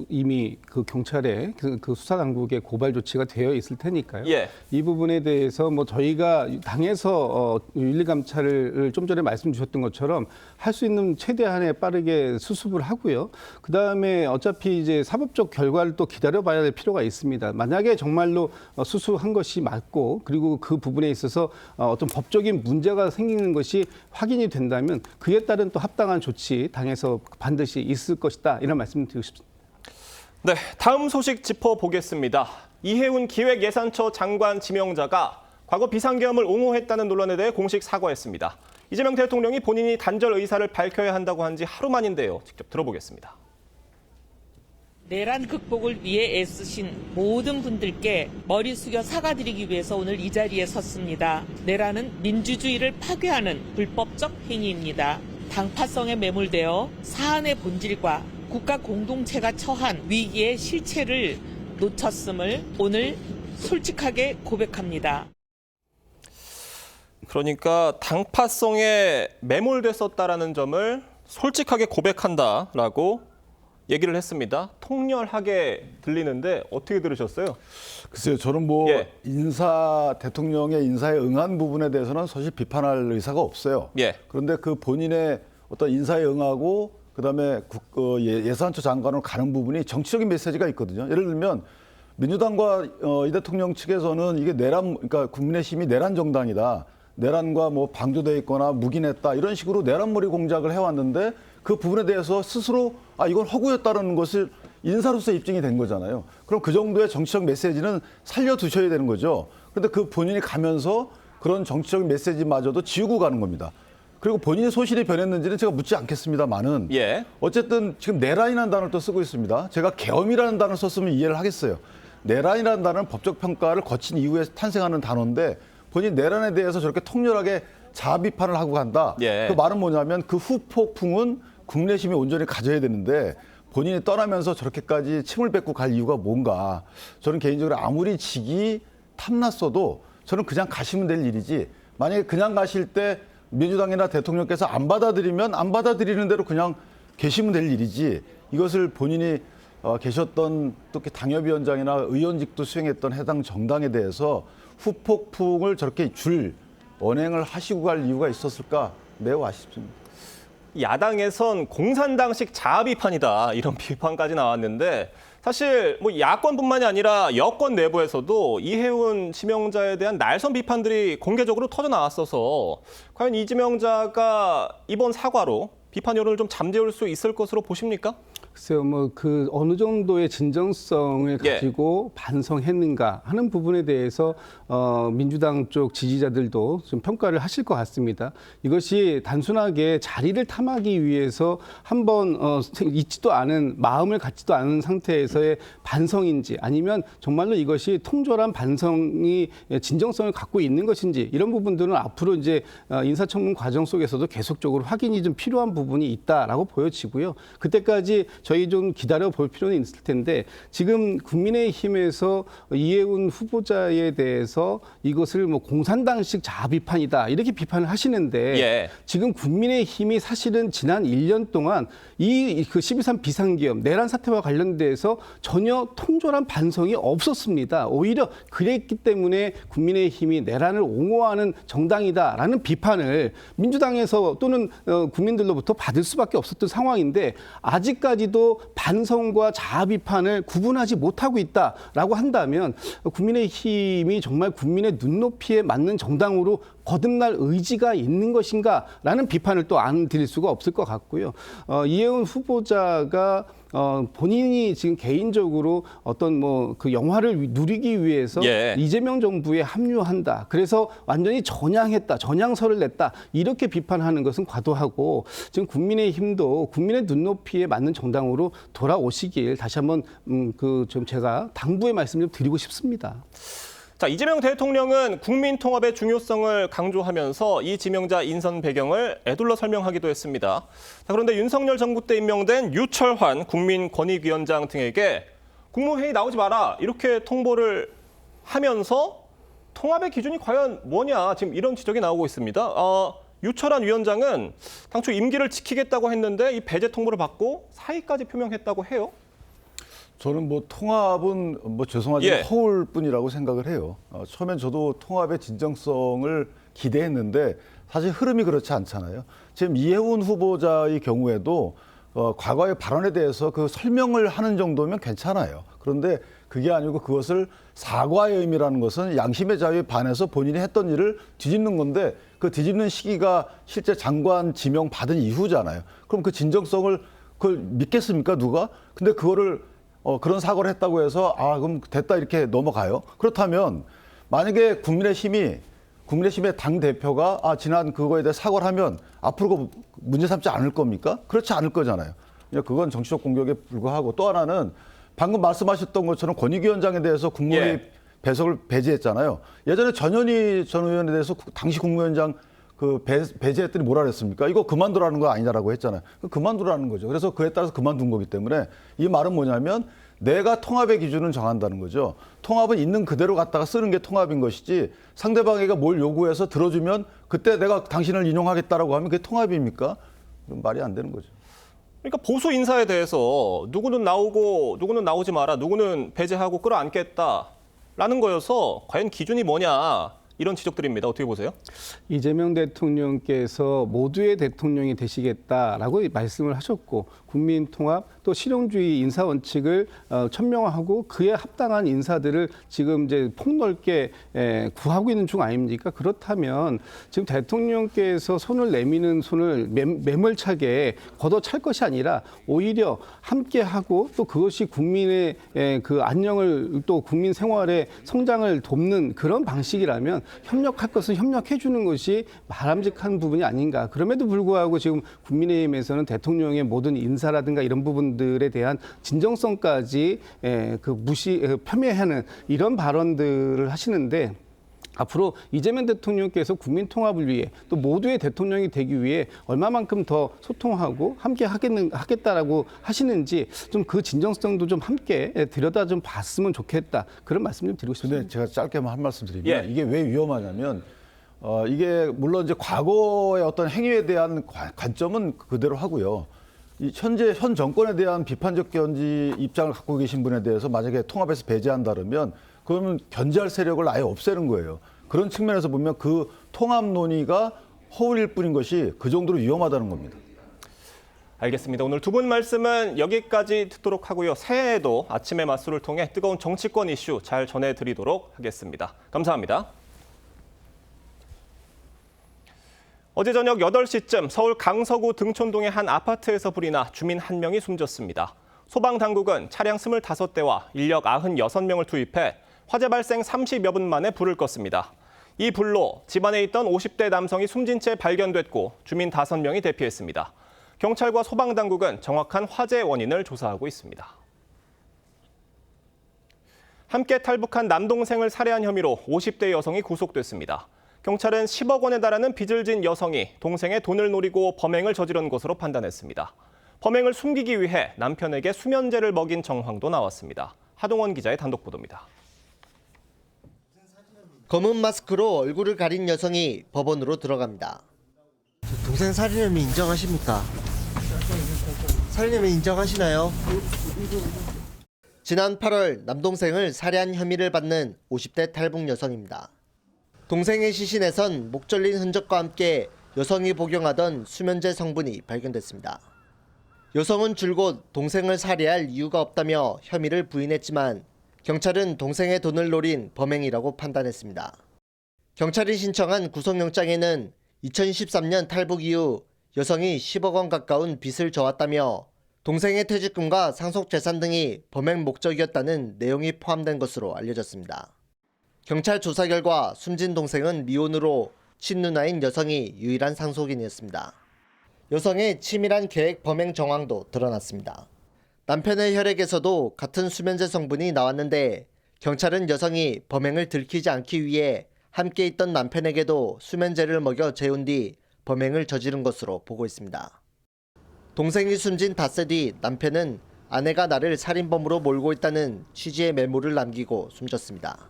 이미 경찰의 그 수사 당국의 고발 조치가 되어 있을 테니까요. 예. 이 부분에 대해서 저희가 당에서 윤리 감찰을 좀 전에 말씀 주셨던 것처럼 할 수 있는 최대한의 빠르게 수습을 하고요. 그 다음에 어차피 이제 사법적 결과를 또 기다려봐야 될 필요가 있습니다. 만약에 정말로 수습한 것이 맞고 그리고 그 부분에 있어서 어떤 법적인 문제가 생기는 것이 확인이 된다면 그에 따른 또 합당한 조치 당에서 반드시 있을 것이다. 이런 말씀 드리고 싶습니다. 네, 다음 소식 짚어보겠습니다. 이해운 기획예산처 장관 지명자가 과거 비상계엄을 옹호했다는 논란에 대해 공식 사과했습니다. 이재명 대통령이 본인이 단절 의사를 밝혀야 한다고 한 지 하루 만인데요. 직접 들어보겠습니다. 내란 극복을 위해 애쓰신 모든 분들께 머리 숙여 사과드리기 위해서 오늘 이 자리에 섰습니다. 내란은 민주주의를 파괴하는 불법적 행위입니다. 당파성에 매몰되어 사안의 본질과 국가 공동체가 처한 위기의 실체를 놓쳤음을 오늘 솔직하게 고백합니다. 그러니까 당파성에 매몰됐었다라는 점을 솔직하게 고백한다라고 얘기를 했습니다. 통렬하게 들리는데 어떻게 들으셨어요? 글쎄요, 저는 대통령의 인사에 응한 부분에 대해서는 사실 비판할 의사가 없어요. 예. 그런데 그 본인의 어떤 인사에 응하고 그다음에 예산처 장관으로 가는 부분이 정치적인 메시지가 있거든요. 예를 들면 민주당과 이 대통령 측에서는 이게 그러니까 국민의힘이 내란 정당이다. 내란과 방조돼 있거나 묵인했다. 이런 식으로 내란머리 공작을 해왔는데 그 부분에 대해서 스스로 이건 허구였다는 것을 인사로서 입증이 된 거잖아요. 그럼 그 정도의 정치적 메시지는 살려두셔야 되는 거죠. 그런데 그 본인이 가면서 그런 정치적 메시지마저도 지우고 가는 겁니다. 그리고 본인의 소신이 변했는지는 제가 묻지 않겠습니다만은 어쨌든 지금 내란이라는 단어를 또 쓰고 있습니다. 제가 계엄이라는 단어를 썼으면 이해를 하겠어요. 내란이라는 단어는 법적 평가를 거친 이후에 탄생하는 단어인데 본인 내란에 대해서 저렇게 통렬하게 자아 비판을 하고 간다. 그 말은 뭐냐면 그 후폭풍은 국내심이 온전히 가져야 되는데 본인이 떠나면서 저렇게까지 침을 뱉고 갈 이유가 뭔가. 저는 개인적으로 아무리 직이 탐났어도 저는 그냥 가시면 될 일이지. 만약에 그냥 가실 때 민주당이나 대통령께서 안 받아들이면 안 받아들이는 대로 그냥 계시면 될 일이지. 이것을 본인이 계셨던 또 당협위원장이나 의원직도 수행했던 해당 정당에 대해서 후폭풍을 저렇게 언행을 하시고 갈 이유가 있었을까? 매우 아쉽습니다. 야당에선 공산당식 자아 비판이다 이런 비판까지 나왔는데 사실 야권뿐만이 아니라 여권 내부에서도 이해운 지명자에 대한 날선 비판들이 공개적으로 터져 나왔어서 과연 이 지명자가 이번 사과로 비판 여론을 좀 잠재울 수 있을 것으로 보십니까? 글쎄요, 어느 정도의 진정성을 가지고 반성했는가 하는 부분에 대해서 민주당 쪽 지지자들도 좀 평가를 하실 것 같습니다. 이것이 단순하게 자리를 탐하기 위해서 한번 있지도 않은 마음을 갖지도 않은 상태에서의 반성인지 아니면 정말로 이것이 통절한 반성이 진정성을 갖고 있는 것인지 이런 부분들은 앞으로 이제 인사청문 과정 속에서도 계속적으로 확인이 좀 필요한 부분이 있다라고 보여지고요. 그때까지 저희 좀 기다려 볼 필요는 있을 텐데 지금 국민의힘에서 이해운 후보자에 대해서 이것을 공산당식 자아 비판이다 이렇게 비판을 하시는데 지금 국민의힘이 사실은 지난 1년 동안 그 12.3 비상계엄 내란 사태와 관련돼서 전혀 통절한 반성이 없었습니다. 오히려 그랬기 때문에 국민의힘이 내란을 옹호하는 정당이다라는 비판을 민주당에서 또는 국민들로부터 받을 수밖에 없었던 상황인데 아직까지도 반성과 자아 비판을 구분하지 못하고 있다라고 한다면 국민의힘이 정말 국민의 눈높이에 맞는 정당으로 거듭날 의지가 있는 것인가라는 비판을 또 안 드릴 수가 없을 것 같고요. 이해운 후보자가 본인이 지금 개인적으로 어떤 그 영화를 누리기 위해서 이재명 정부에 합류한다. 그래서 완전히 전향설을 냈다. 이렇게 비판하는 것은 과도하고 지금 국민의힘도 국민의 눈높이에 맞는 정당으로 돌아오시길 다시 한번 좀 제가 당부의 말씀 좀 드리고 싶습니다. 자, 이재명 대통령은 국민 통합의 중요성을 강조하면서 이 지명자 인선 배경을 에둘러 설명하기도 했습니다. 자, 그런데 윤석열 정부 때 임명된 유철환 국민권익위원장 등에게 국무회의 나오지 마라 이렇게 통보를 하면서 통합의 기준이 과연 뭐냐 지금 이런 지적이 나오고 있습니다. 유철한 위원장은 당초 임기를 지키겠다고 했는데 이 배제 통보를 받고 사의까지 표명했다고 해요. 저는 뭐 통합은 뭐 죄송하지만 예. 허울 뿐이라고 생각을 해요. 처음엔 저도 통합의 진정성을 기대했는데 사실 흐름이 그렇지 않잖아요. 지금 이해훈 후보자의 경우에도 과거의 발언에 대해서 그 설명을 하는 정도면 괜찮아요. 그런데 그게 아니고 그것을 사과의 의미라는 것은 양심의 자유에 반해서 본인이 했던 일을 뒤집는 건데 그 뒤집는 시기가 실제 장관 지명 받은 이후잖아요. 그럼 그 진정성을 그걸 믿겠습니까 누가? 근데 그거를 그런 사과를 했다고 해서 그럼 됐다 이렇게 넘어가요. 그렇다면 만약에 국민의힘의 당 대표가 지난 그거에 대해 사과를 하면 앞으로 문제 삼지 않을 겁니까? 그렇지 않을 거잖아요. 그건 정치적 공격에 불과하고 또 하나는 방금 말씀하셨던 것처럼 권익위원장에 대해서 국무회의 배석을 배제했잖아요. 예전에 전현희 전 의원에 대해서 당시 국무위원장 배제했더니 뭐라 그랬습니까? 이거 그만두라는 거 아니냐라고 했잖아요. 그만두라는 거죠. 그래서 그에 따라서 그만둔 거기 때문에 이 말은 뭐냐면 내가 통합의 기준을 정한다는 거죠. 통합은 있는 그대로 갖다가 쓰는 게 통합인 것이지 상대방에게 뭘 요구해서 들어주면 그때 내가 당신을 인용하겠다라고 하면 그게 통합입니까? 말이 안 되는 거죠. 그러니까 보수 인사에 대해서 누구는 나오고 누구는 나오지 마라, 누구는 배제하고 끌어안겠다라는 거여서 과연 기준이 뭐냐 이런 지적들입니다. 어떻게 보세요? 이재명 대통령께서 모두의 대통령이 되시겠다라고 말씀을 하셨고 국민통합 또 실용주의 인사 원칙을 천명하고 그에 합당한 인사들을 지금 이제 폭넓게 구하고 있는 중 아닙니까? 그렇다면 지금 대통령께서 손을 내미는 손을 매몰차게 걷어찰 것이 아니라 오히려 함께하고 또 그것이 국민의 그 안녕을 또 국민 생활의 성장을 돕는 그런 방식이라면 협력할 것은 협력해 주는 것이 바람직한 부분이 아닌가. 그럼에도 불구하고 지금 국민의힘에서는 대통령의 모든 인사라든가 이런 부분들에 대한 진정성까지 폄훼하는 이런 발언들을 하시는데 앞으로 이재명 대통령께서 국민 통합을 위해 또 모두의 대통령이 되기 위해 얼마만큼 더 소통하고 함께 하겠다라고 하시는지 좀 그 진정성도 좀 함께 들여다 좀 봤으면 좋겠다. 그런 말씀 좀 드리고 싶습니다. 근데 제가 짧게만 한 말씀 드리면 이게 왜 위험하냐면 이게 물론 이제 과거의 어떤 행위에 대한 관점은 그대로 하고요. 현 정권에 대한 비판적 입장을 갖고 계신 분에 대해서 만약에 통합에서 배제한다면 그러면 견제할 세력을 아예 없애는 거예요. 그런 측면에서 보면 그 통합 논의가 허울일 뿐인 것이 그 정도로 위험하다는 겁니다. 알겠습니다. 오늘 두 분 말씀은 여기까지 듣도록 하고요. 새해에도 아침의 맞수를 통해 뜨거운 정치권 이슈 잘 전해드리도록 하겠습니다. 감사합니다. 어제 저녁 8시쯤 서울 강서구 등촌동의 한 아파트에서 불이 나 주민 1명이 숨졌습니다. 소방당국은 차량 25대와 인력 96명을 투입해 화재 발생 30여 분 만에 불을 껐습니다. 이 불로 집안에 있던 50대 남성이 숨진 채 발견됐고 주민 5명이 대피했습니다. 경찰과 소방당국은 정확한 화재 원인을 조사하고 있습니다. 함께 탈북한 남동생을 살해한 혐의로 50대 여성이 구속됐습니다. 경찰은 10억 원에 달하는 빚을 진 여성이 동생의 돈을 노리고 범행을 저지른 것으로 판단했습니다. 범행을 숨기기 위해 남편에게 수면제를 먹인 정황도 나왔습니다. 하동원 기자의 단독 보도입니다. 검은 마스크로 얼굴을 가린 여성이 법원으로 들어갑니다. 동생 살인 혐의 인정하십니까? 살인 혐의 인정하시나요? 지난 8월 남동생을 살해한 혐의를 받는 50대 탈북 여성입니다. 동생의 시신에선 목 절린 흔적과 함께 여성이 복용하던 수면제 성분이 발견됐습니다. 여성은 줄곧 동생을 살해할 이유가 없다며 혐의를 부인했지만 경찰은 동생의 돈을 노린 범행이라고 판단했습니다. 경찰이 신청한 구속영장에는 2013년 탈북 이후 여성이 10억 원 가까운 빚을 져왔다며 동생의 퇴직금과 상속재산 등이 범행 목적이었다는 내용이 포함된 것으로 알려졌습니다. 경찰 조사 결과 숨진 동생은 미혼으로 친누나인 여성이 유일한 상속인이었습니다. 여성의 치밀한 계획 범행 정황도 드러났습니다. 남편의 혈액에서도 같은 수면제 성분이 나왔는데 경찰은 여성이 범행을 들키지 않기 위해 함께 있던 남편에게도 수면제를 먹여 재운 뒤 범행을 저지른 것으로 보고 있습니다. 동생이 숨진 닷새 뒤 남편은 아내가 나를 살인범으로 몰고 있다는 취지의 메모를 남기고 숨졌습니다.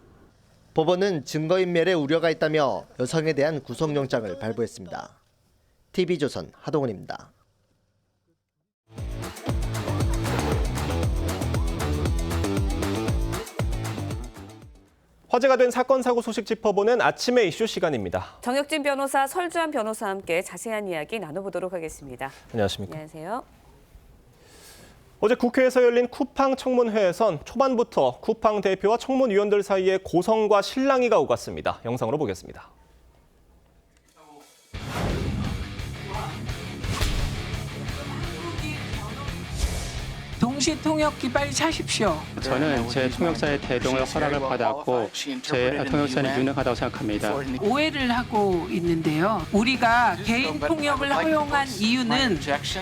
법원은 증거인멸의 우려가 있다며 여성에 대한 구속영장을 발부했습니다. TV조선 하동훈입니다. 화제가 된 사건 사고 소식 짚어보는 아침의 이슈 시간입니다. 정혁진 변호사, 설주한 변호사와 함께 자세한 이야기 나눠보도록 하겠습니다. 안녕하십니까? 안녕하세요. 어제 국회에서 열린 쿠팡 청문회에선 초반부터 쿠팡 대표와 청문위원들 사이에 고성과 실랑이가 오갔습니다. 영상으로 보겠습니다. 동시 통역기 빨리 차십시오. 저는 제 통역사의 대동을 허락을 받았고 제 통역사는 유능하다고 생각합니다. 오해를 하고 있는데요. 우리가 개인 통역을 허용한 이유는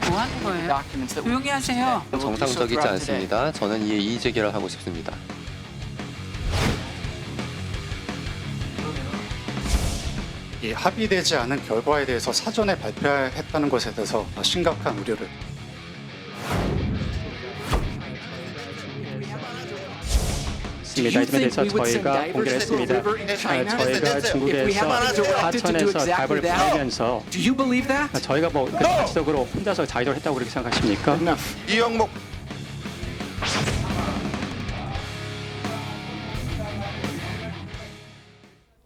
뭐 하는 거예요? 조용히 하세요. 정상적이지 않습니다. 저는 이에 이의 제기를 하고 싶습니다. 이 합의되지 않은 결과에 대해서 사전에 발표했다는 것에 대해서 심각한 우려를. 이점에 대해서 저희가 공개를 했습니다. 저희가 중국에서 하천에서 답을 구하면서 저희가 뭐 자체적으로 혼자서 자의를 했다고 그렇게 생각하십니까? 이영목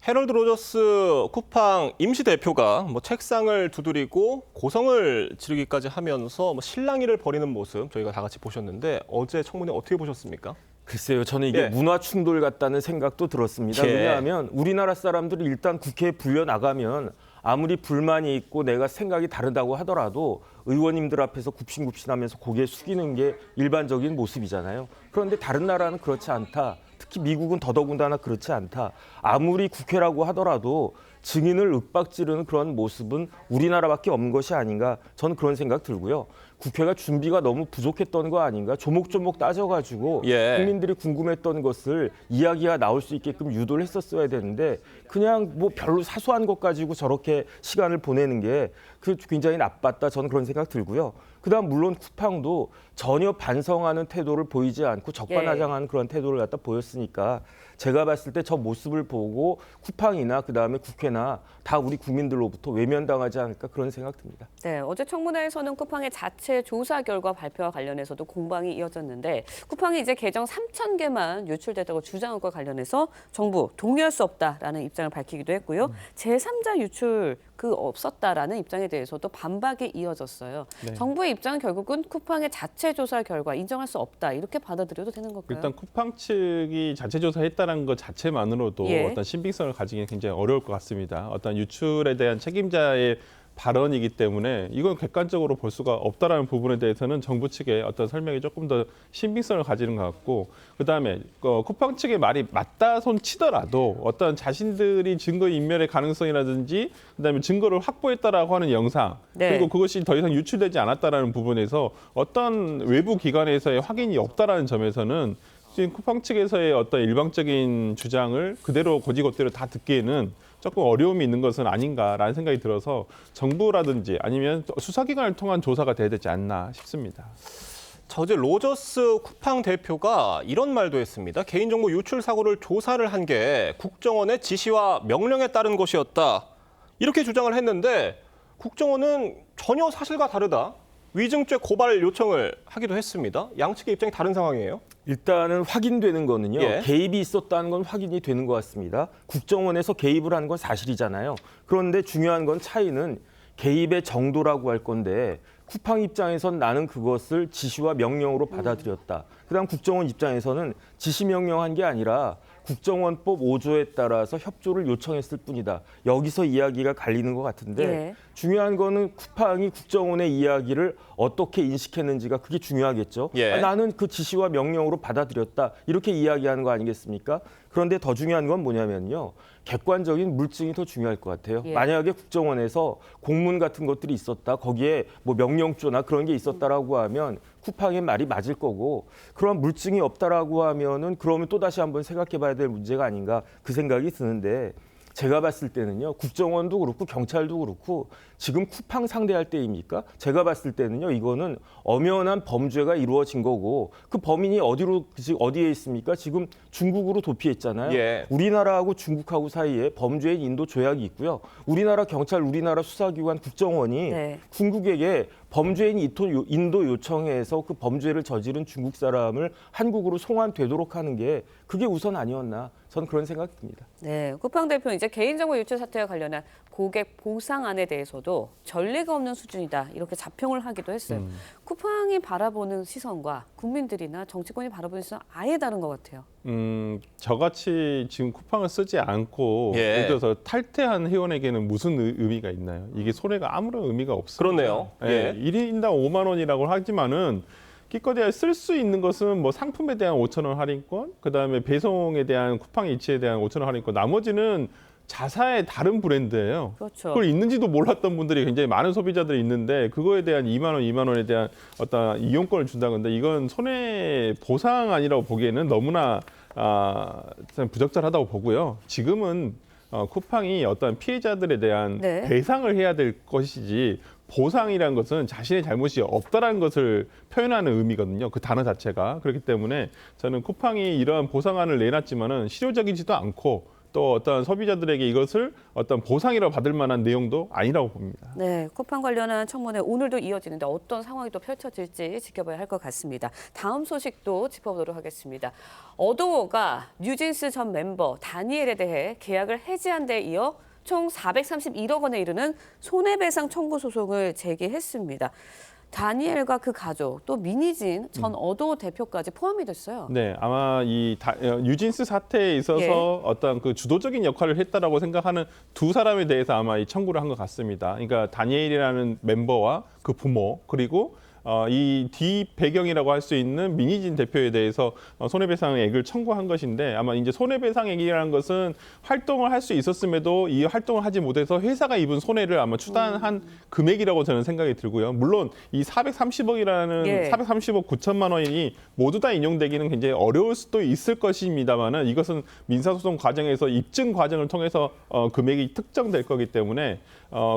헤럴드 로저스 쿠팡 임시 대표가 책상을 두드리고 고성을 지르기까지 하면서 실랑이를 벌이는 모습 저희가 다 같이 보셨는데 어제 청문회 어떻게 보셨습니까? 글쎄요, 저는 이게 문화 충돌 같다는 생각도 들었습니다. 왜냐하면 우리나라 사람들이 일단 국회에 불려 나가면 아무리 불만이 있고 내가 생각이 다르다고 하더라도 의원님들 앞에서 굽신굽신하면서 고개 숙이는 게 일반적인 모습이잖아요. 그런데 다른 나라는 그렇지 않다. 특히 미국은 더더군다나 그렇지 않다. 아무리 국회라고 하더라도 증인을 윽박지르는 그런 모습은 우리나라밖에 없는 것이 아닌가. 저는 그런 생각 들고요. 국회가 준비가 너무 부족했던 거 아닌가. 조목조목 따져가지고 국민들이 궁금했던 것을 이야기가 나올 수 있게끔 유도를 했었어야 되는데 그냥 뭐 별로 사소한 것 가지고 저렇게 시간을 보내는 게 굉장히 나빴다. 저는 그런 생각 들고요. 그다음 물론 쿠팡도 전혀 반성하는 태도를 보이지 않고 적반하장하는 그런 태도를 갖다 보였으니까 제가 봤을 때 저 모습을 보고 쿠팡이나 그다음에 국회나 다 우리 국민들로부터 외면당하지 않을까 그런 생각 듭니다. 네, 어제 청문회에서는 쿠팡의 자체 조사 결과 발표와 관련해서도 공방이 이어졌는데 쿠팡이 이제 계정 3,000개만 유출됐다고 주장한 것과 관련해서 정부 동의할 수 없다라는 입장을 밝히기도 했고요. 제3자 유출 없었다라는 입장에 대해서도 반박이 이어졌어요. 네. 정부의 입장은 결국은 쿠팡의 자체 조사 결과 인정할 수 없다 이렇게 받아들여도 되는 걸까요? 일단 쿠팡 측이 자체 조사했다는 것 자체만으로도 어떤 신빙성을 가지기는 굉장히 어려울 것 같습니다. 어떤 유출에 대한 책임자의 발언이기 때문에 이건 객관적으로 볼 수가 없다라는 부분에 대해서는 정부 측의 어떤 설명이 조금 더 신빙성을 가지는 것 같고 그다음에 쿠팡 측의 말이 맞다 손 치더라도 어떤 자신들이 증거 인멸의 가능성이라든지 그다음에 증거를 확보했다라고 하는 영상 그리고 그것이 더 이상 유출되지 않았다라는 부분에서 어떤 외부 기관에서의 확인이 없다라는 점에서는 지금 쿠팡 측에서의 어떤 일방적인 주장을 그대로 고지고대로 다 듣기에는 조금 어려움이 있는 것은 아닌가라는 생각이 들어서 정부라든지 아니면 수사기관을 통한 조사가 돼야 되지 않나 싶습니다. 어제 로저스 쿠팡 대표가 이런 말도 했습니다. 개인정보 유출 사고를 조사를 한 게 국정원의 지시와 명령에 따른 것이었다. 이렇게 주장을 했는데 국정원은 전혀 사실과 다르다. 위증죄 고발 요청을 하기도 했습니다. 양측의 입장이 다른 상황이에요. 일단은 확인되는 거는요. 개입이 있었다는 건 확인이 되는 것 같습니다. 국정원에서 개입을 한 건 사실이잖아요. 그런데 중요한 건 차이는 개입의 정도라고 할 건데 쿠팡 입장에선 나는 그것을 지시와 명령으로 받아들였다. 그다음 국정원 입장에서는 지시 명령한 게 아니라 국정원법 5조에 따라서 협조를 요청했을 뿐이다. 여기서 이야기가 갈리는 것 같은데 중요한 거는 쿠팡이 국정원의 이야기를 어떻게 인식했는지가 그게 중요하겠죠. 나는 그 지시와 명령으로 받아들였다. 이렇게 이야기하는 거 아니겠습니까? 그런데 더 중요한 건 뭐냐면요. 객관적인 물증이 더 중요할 것 같아요. 만약에 국정원에서 공문 같은 것들이 있었다. 거기에 뭐 명령조나 그런 게 있었다라고 하면 쿠팡의 말이 맞을 거고 그런 물증이 없다라고 하면은 그러면 또다시 한번 생각해 봐야 될 문제가 아닌가 그 생각이 드는데 제가 봤을 때는요, 국정원도 그렇고 경찰도 그렇고 지금 쿠팡 상대할 때입니까? 제가 봤을 때는요, 이거는 엄연한 범죄가 이루어진 거고 그 범인이 어디에 있습니까? 지금 중국으로 도피했잖아요. 예. 우리나라하고 중국하고 사이에 범죄인 인도 조약이 있고요. 우리나라 경찰, 우리나라 수사기관, 국정원이 중국에게 범죄인 인도 요청해서 그 범죄를 저지른 중국 사람을 한국으로 송환되도록 하는 게 그게 우선 아니었나. 저는 그런 생각이 듭니다. 네, 쿠팡 대표 이제 개인정보 유출 사태와 관련한 고객 보상안에 대해서도 전례가 없는 수준이다 이렇게 자평을 하기도 했어요. 쿠팡이 바라보는 시선과 국민들이나 정치권이 바라보는 시선 아예 다른 것 같아요. 저같이 지금 쿠팡을 쓰지 않고 예를 들어서 탈퇴한 회원에게는 무슨 의미가 있나요? 이게 손해가 아무런 의미가 없습니다. 그렇네요. 예. 1인당 5만 원이라고 하지만은 기껏해야 쓸 수 있는 것은 뭐 상품에 대한 5천 원 할인권, 그다음에 배송에 대한 쿠팡 이체에 대한 5천 원 할인권, 나머지는 자사의 다른 브랜드예요. 그렇죠. 그걸 있는지도 몰랐던 분들이 굉장히 많은 소비자들이 있는데 그거에 대한 2만 원에 대한 어떤 이용권을 준다는데 이건 손해 보상 아니라고 보기에는 너무나 부적절하다고 보고요. 지금은 쿠팡이 어떤 피해자들에 대한 배상을 해야 될 것이지 보상이라는 것은 자신의 잘못이 없다라는 것을 표현하는 의미거든요. 그 단어 자체가. 그렇기 때문에 저는 쿠팡이 이러한 보상안을 내놨지만은 실효적이지도 않고 또 어떤 소비자들에게 이것을 어떤 보상이라고 받을 만한 내용도 아니라고 봅니다. 네, 쿠팡 관련한 청문회 오늘도 이어지는데 어떤 상황이 또 펼쳐질지 지켜봐야 할 것 같습니다. 다음 소식도 짚어보도록 하겠습니다. 어도어가 뉴진스 전 멤버 다니엘에 대해 계약을 해지한 데 이어 총 431억 원에 이르는 손해배상 청구 소송을 제기했습니다. 다니엘과 그 가족, 또 민희진 전 어도어 대표까지 포함이 됐어요. 네, 아마 이 뉴진스 사태에 있어서 어떤 그 주도적인 역할을 했다라고 생각하는 두 사람에 대해서 아마 이 청구를 한 것 같습니다. 그러니까 다니엘이라는 멤버와 그 부모 그리고 이 뒤 배경이라고 할 수 있는 민희진 대표에 대해서 손해배상액을 청구한 것인데 아마 이제 손해배상액이라는 것은 활동을 할 수 있었음에도 이 활동을 하지 못해서 회사가 입은 손해를 아마 추단한 금액이라고 저는 생각이 들고요. 물론 이 430억이라는 430억 9천만 원이 모두 다 인용되기는 굉장히 어려울 수도 있을 것입니다만은 이것은 민사소송 과정에서 입증 과정을 통해서 금액이 특정될 거기 때문에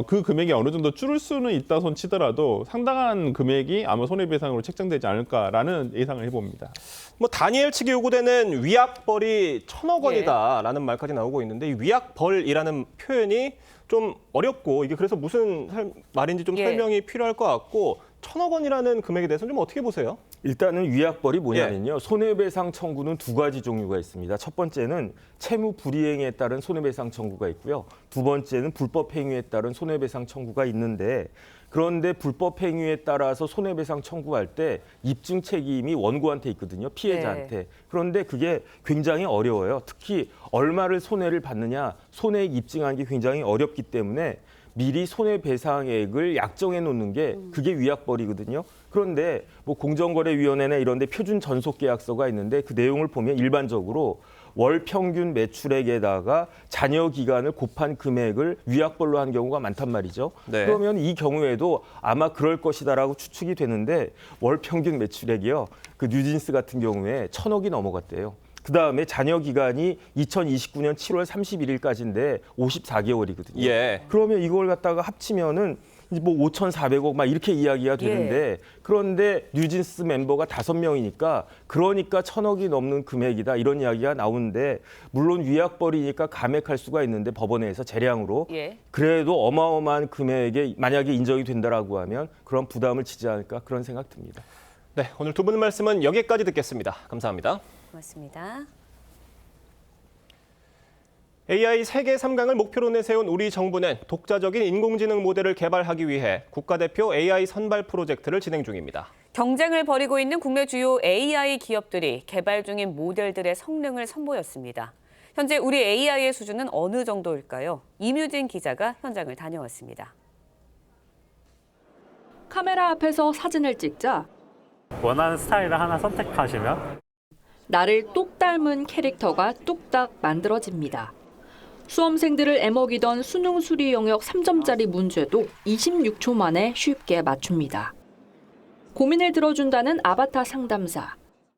그 금액이 어느 정도 줄을 수는 있다 손 치더라도 상당한 금액이 아마 손해배상으로 책정되지 않을까라는 예상을 해봅니다. 뭐 다니엘 측이 요구되는 위약벌이 1,000억 원이다라는 말까지 나오고 있는데 이 위약벌이라는 표현이 좀 어렵고 이게 그래서 무슨 말인지 좀 설명이 필요할 것 같고 1,000억 원이라는 금액에 대해서는 좀 어떻게 보세요? 일단은 위약벌이 뭐냐면요. 손해배상 청구는 두 가지 종류가 있습니다. 첫 번째는 채무 불이행에 따른 손해배상 청구가 있고요. 두 번째는 불법 행위에 따른 손해배상 청구가 있는데 그런데 불법 행위에 따라서 손해배상 청구할 때 입증 책임이 원고한테 있거든요. 피해자한테. 그런데 그게 굉장히 어려워요. 특히 얼마를 손해를 받느냐, 손해액 입증하는 게 굉장히 어렵기 때문에 미리 손해배상액을 약정해 놓는 게 그게 위약벌이거든요. 그런데 뭐 공정거래위원회나 이런 데 표준 전속계약서가 있는데 그 내용을 보면 일반적으로 월 평균 매출액에다가 잔여 기간을 곱한 금액을 위약벌로 한 경우가 많단 말이죠. 그러면 이 경우에도 아마 그럴 것이다라고 추측이 되는데 월 평균 매출액이요. 그 뉴진스 같은 경우에 1,000억이 넘어갔대요. 그다음에 잔여 기간이 2029년 7월 31일까지인데 54개월이거든요. 그러면 이걸 갖다가 합치면은 뭐 5,400억 막 이렇게 이야기가 되는데 그런데 뉴진스 멤버가 5명이니까 그러니까 1,000억이 넘는 금액이다 이런 이야기가 나오는데 물론 위약벌이니까 감액할 수가 있는데 법원에서 재량으로 그래도 어마어마한 금액에 만약에 인정이 된다라고 하면 그런 부담을 지지 않을까 그런 생각 듭니다. 네, 오늘 두 분 말씀은 여기까지 듣겠습니다. 감사합니다. 고맙습니다. AI 세계 3강을 목표로 내세운 우리 정부는 독자적인 인공지능 모델을 개발하기 위해 국가대표 AI 선발 프로젝트를 진행 중입니다. 경쟁을 벌이고 있는 국내 주요 AI 기업들이 개발 중인 모델들의 성능을 선보였습니다. 현재 우리 AI의 수준은 어느 정도일까요? 이뮤진 기자가 현장을 다녀왔습니다. 카메라 앞에서 사진을 찍자 원하는 스타일을 하나 선택하시면 나를 똑 닮은 캐릭터가 뚝딱 만들어집니다. 수험생들을 애먹이던 수능 수리 영역 3점짜리 문제도 26초 만에 쉽게 맞춥니다. 고민을 들어준다는 아바타 상담사.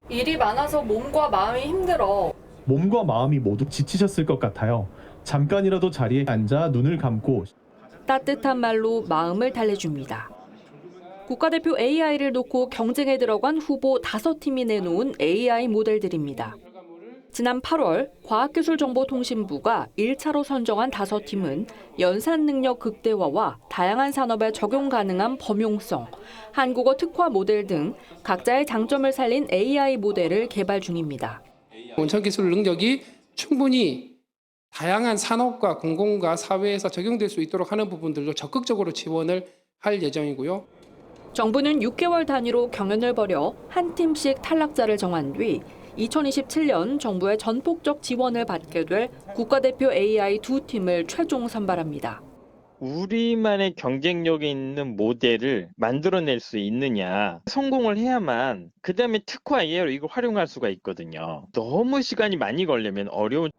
일이 많아서 몸과 마음이 힘들어. 몸과 마음이 모두 지치셨을 것 같아요. 잠깐이라도 자리에 앉아 눈을 감고 따뜻한 말로 마음을 달래줍니다. 국가대표 AI를 놓고 경쟁에 들어간 후보 5팀이 내놓은 AI 모델들입니다. 지난 8월 과학기술정보통신부가 1차로 선정한 5팀은 연산 능력 극대화와 다양한 산업에 적용 가능한 범용성, 한국어 특화 모델 등 각자의 장점을 살린 AI 모델을 개발 중입니다. 원천기술 능력이 충분히 다양한 산업과 공공과 사회에서 적용될 수 있도록 하는 부분들도 적극적으로 지원을 할 예정이고요. 정부는 6개월 단위로 경연을 벌여 한 팀씩 탈락자를 정한 뒤 2027년 정부의 전폭적 지원을 받게 될 국가대표 AI 2팀을 최종 선발합니다. 우리만의 경쟁력이 있는 모델을 만들어낼 수 있느냐, 성공을 해야만 그다음에 특화 AI로 이걸 활용할 수가 있거든요. 너무 시간이 많이 걸리면 어려운.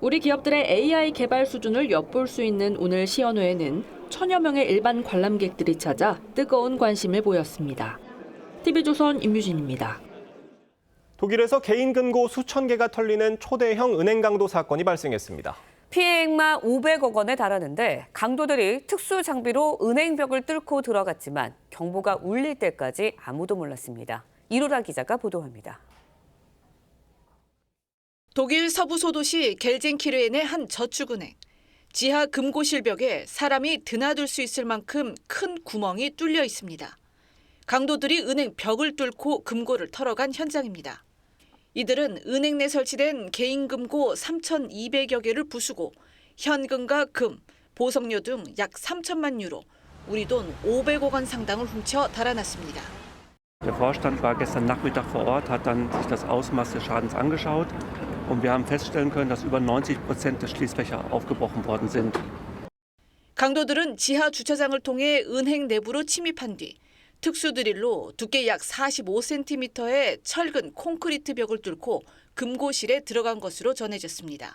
우리 기업들의 AI 개발 수준을 엿볼 수 있는 오늘 시연회에는 천여 명의 일반 관람객들이 찾아 뜨거운 관심을 보였습니다. TV조선 임유진입니다. 독일에서 개인 금고 수천 개가 털리는 초대형 은행 강도 사건이 발생했습니다. 피해액만 500억 원에 달하는데 강도들이 특수 장비로 은행벽을 뚫고 들어갔지만 경보가 울릴 때까지 아무도 몰랐습니다. 이로라 기자가 보도합니다. 독일 서부 소도시 겔젠키르엔의 한 저축은행. 지하 금고실 벽에 사람이 드나들 수 있을 만큼 큰 구멍이 뚫려 있습니다. 강도들이 은행 벽을 뚫고 금고를 털어간 현장입니다. 이들은 은행 내 설치된 개인 금고 3,200여 개를 부수고 현금과 금, 보석료 등 약 3천만 유로, 우리 돈 500억 원 상당을 훔쳐 달아났습니다. Der Vorstand war gestern Nachmittag vor Ort, hat dann sich das Ausmaß des Schadens angeschaut und wir haben feststellen können, dass über 90% der Schließfächer aufgebrochen worden sind. 강도들은 지하 주차장을 통해 은행 내부로 침입한 뒤 특수드릴로 두께 약 45cm의 철근 콘크리트 벽을 뚫고 금고실에 들어간 것으로 전해졌습니다.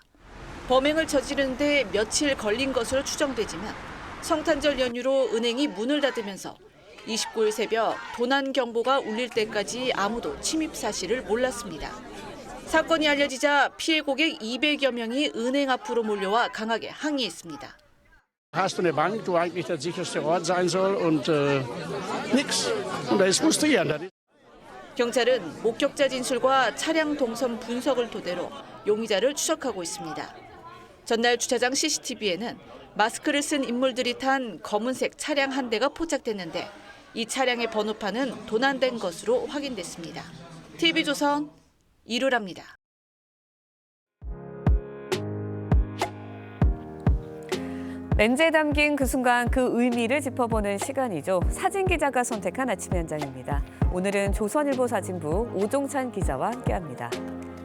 범행을 저지르는데 며칠 걸린 것으로 추정되지만 성탄절 연휴로 은행이 문을 닫으면서 29일 새벽 도난 경보가 울릴 때까지 아무도 침입 사실을 몰랐습니다. 사건이 알려지자 피해 고객 200여 명이 은행 앞으로 몰려와 강하게 항의했습니다. Hast du eine Bank, wo eigentlich der sicherste Ort sein soll und nix. Und da ist frustrierend. 경찰은 목격자 진술과 차량 동선 분석을 토대로 용의자를 추적하고 있습니다. 전날 주차장 CCTV에는 마스크를 쓴 인물들이 탄 검은색 차량 한 대가 포착됐는데 이 차량의 번호판은 도난된 것으로 확인됐습니다. TV조선 이루랍니다. 렌즈에 담긴 그 순간 그 의미를 짚어보는 시간이죠. 사진 기자가 선택한 아침 현장입니다. 오늘은 조선일보 사진부 오종찬 기자와 함께합니다.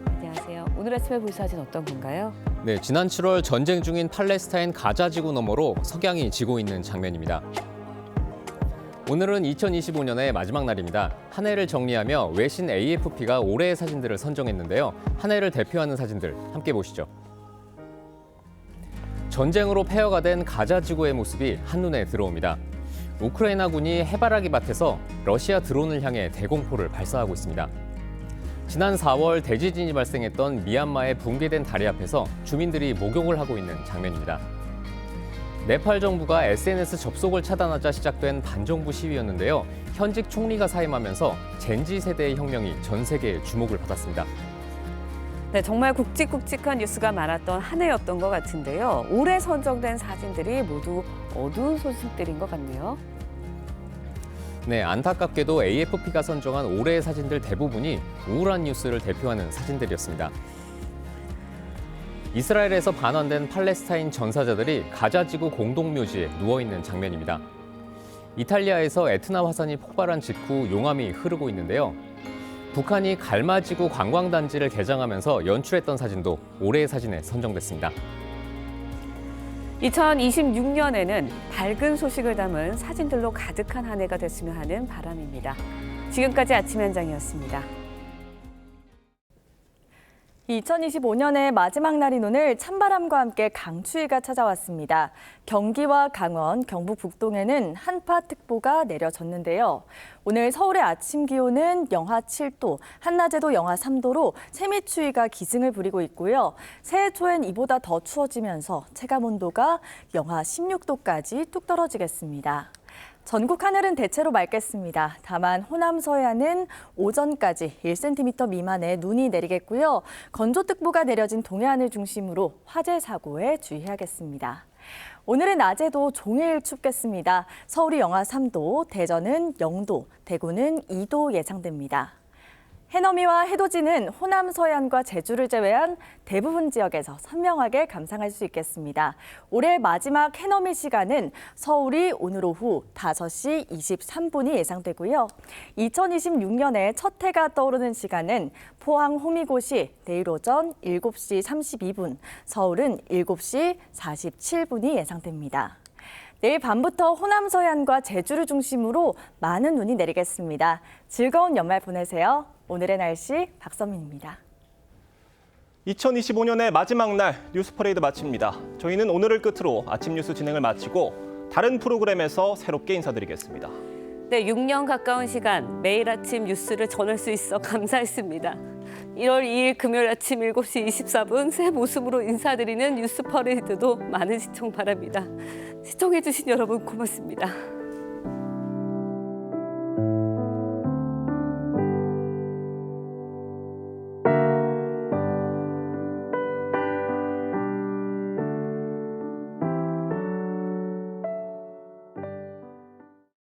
안녕하세요. 오늘 아침에 볼 사진 어떤 건가요? 네, 지난 7월 전쟁 중인 팔레스타인 가자 지구 너머로 석양이 지고 있는 장면입니다. 오늘은 2025년의 마지막 날입니다. 한 해를 정리하며 외신 AFP가 올해의 사진들을 선정했는데요. 한 해를 대표하는 사진들 함께 보시죠. 전쟁으로 폐허가 된 가자 지구의 모습이 한눈에 들어옵니다. 우크라이나군이 해바라기 밭에서 러시아 드론을 향해 대공포를 발사하고 있습니다. 지난 4월 대지진이 발생했던 미얀마의 붕괴된 다리 앞에서 주민들이 목욕을 하고 있는 장면입니다. 네팔 정부가 SNS 접속을 차단하자 시작된 반정부 시위였는데요. 현직 총리가 사임하면서 젠지 세대의 혁명이 전 세계의 주목을 받았습니다. 네, 정말 굵직굵직한 뉴스가 많았던 한 해였던 것 같은데요. 올해 선정된 사진들이 모두 어두운 소식들인 것 같네요. 네, 안타깝게도 AFP가 선정한 올해의 사진들 대부분이 우울한 뉴스를 대표하는 사진들이었습니다. 이스라엘에서 반환된 팔레스타인 전사자들이 가자지구 공동묘지에 누워있는 장면입니다. 이탈리아에서 에트나 화산이 폭발한 직후 용암이 흐르고 있는데요. 북한이 갈마지구 관광단지를 개장하면서 연출했던 사진도 올해의 사진에 선정됐습니다. 2026년에는 밝은 소식을 담은 사진들로 가득한 한 해가 됐으면 하는 바람입니다. 지금까지 아침 현장이었습니다. 2025년의 마지막 날인 오늘 찬바람과 함께 강추위가 찾아왔습니다. 경기와 강원, 경북 북동에는 한파특보가 내려졌는데요. 오늘 서울의 아침 기온은 영하 7도, 한낮에도 영하 3도로 세미추위가 기승을 부리고 있고요. 새해 초엔 이보다 더 추워지면서 체감온도가 영하 16도까지 뚝 떨어지겠습니다. 전국 하늘은 대체로 맑겠습니다. 다만 호남 서해안은 오전까지 1cm 미만의 눈이 내리겠고요. 건조특보가 내려진 동해안을 중심으로 화재 사고에 주의해야겠습니다. 오늘은 낮에도 종일 춥겠습니다. 서울이 영하 3도, 대전은 0도, 대구는 2도 예상됩니다. 해넘이와 해돋이는 호남 서해안과 제주를 제외한 대부분 지역에서 선명하게 감상할 수 있겠습니다. 올해 마지막 해넘이 시간은 서울이 오늘 오후 5시 23분이 예상되고요. 2026년에 첫 해가 떠오르는 시간은 포항 호미곶이 내일 오전 7시 32분, 서울은 7시 47분이 예상됩니다. 내일 밤부터 호남 서해안과 제주를 중심으로 많은 눈이 내리겠습니다. 즐거운 연말 보내세요. 오늘의 날씨 박선민입니다. 2025년의 마지막 날 뉴스퍼레이드 마칩니다. 저희는 오늘을 끝으로 아침 뉴스 진행을 마치고 다른 프로그램에서 새롭게 인사드리겠습니다. 네, 6년 가까운 시간 매일 아침 뉴스를 전할 수 있어 감사했습니다. 1월 2일 금요일 아침 7시 24분 새 모습으로 인사드리는 뉴스퍼레이드도 많은 시청 바랍니다. 시청해주신 여러분 고맙습니다.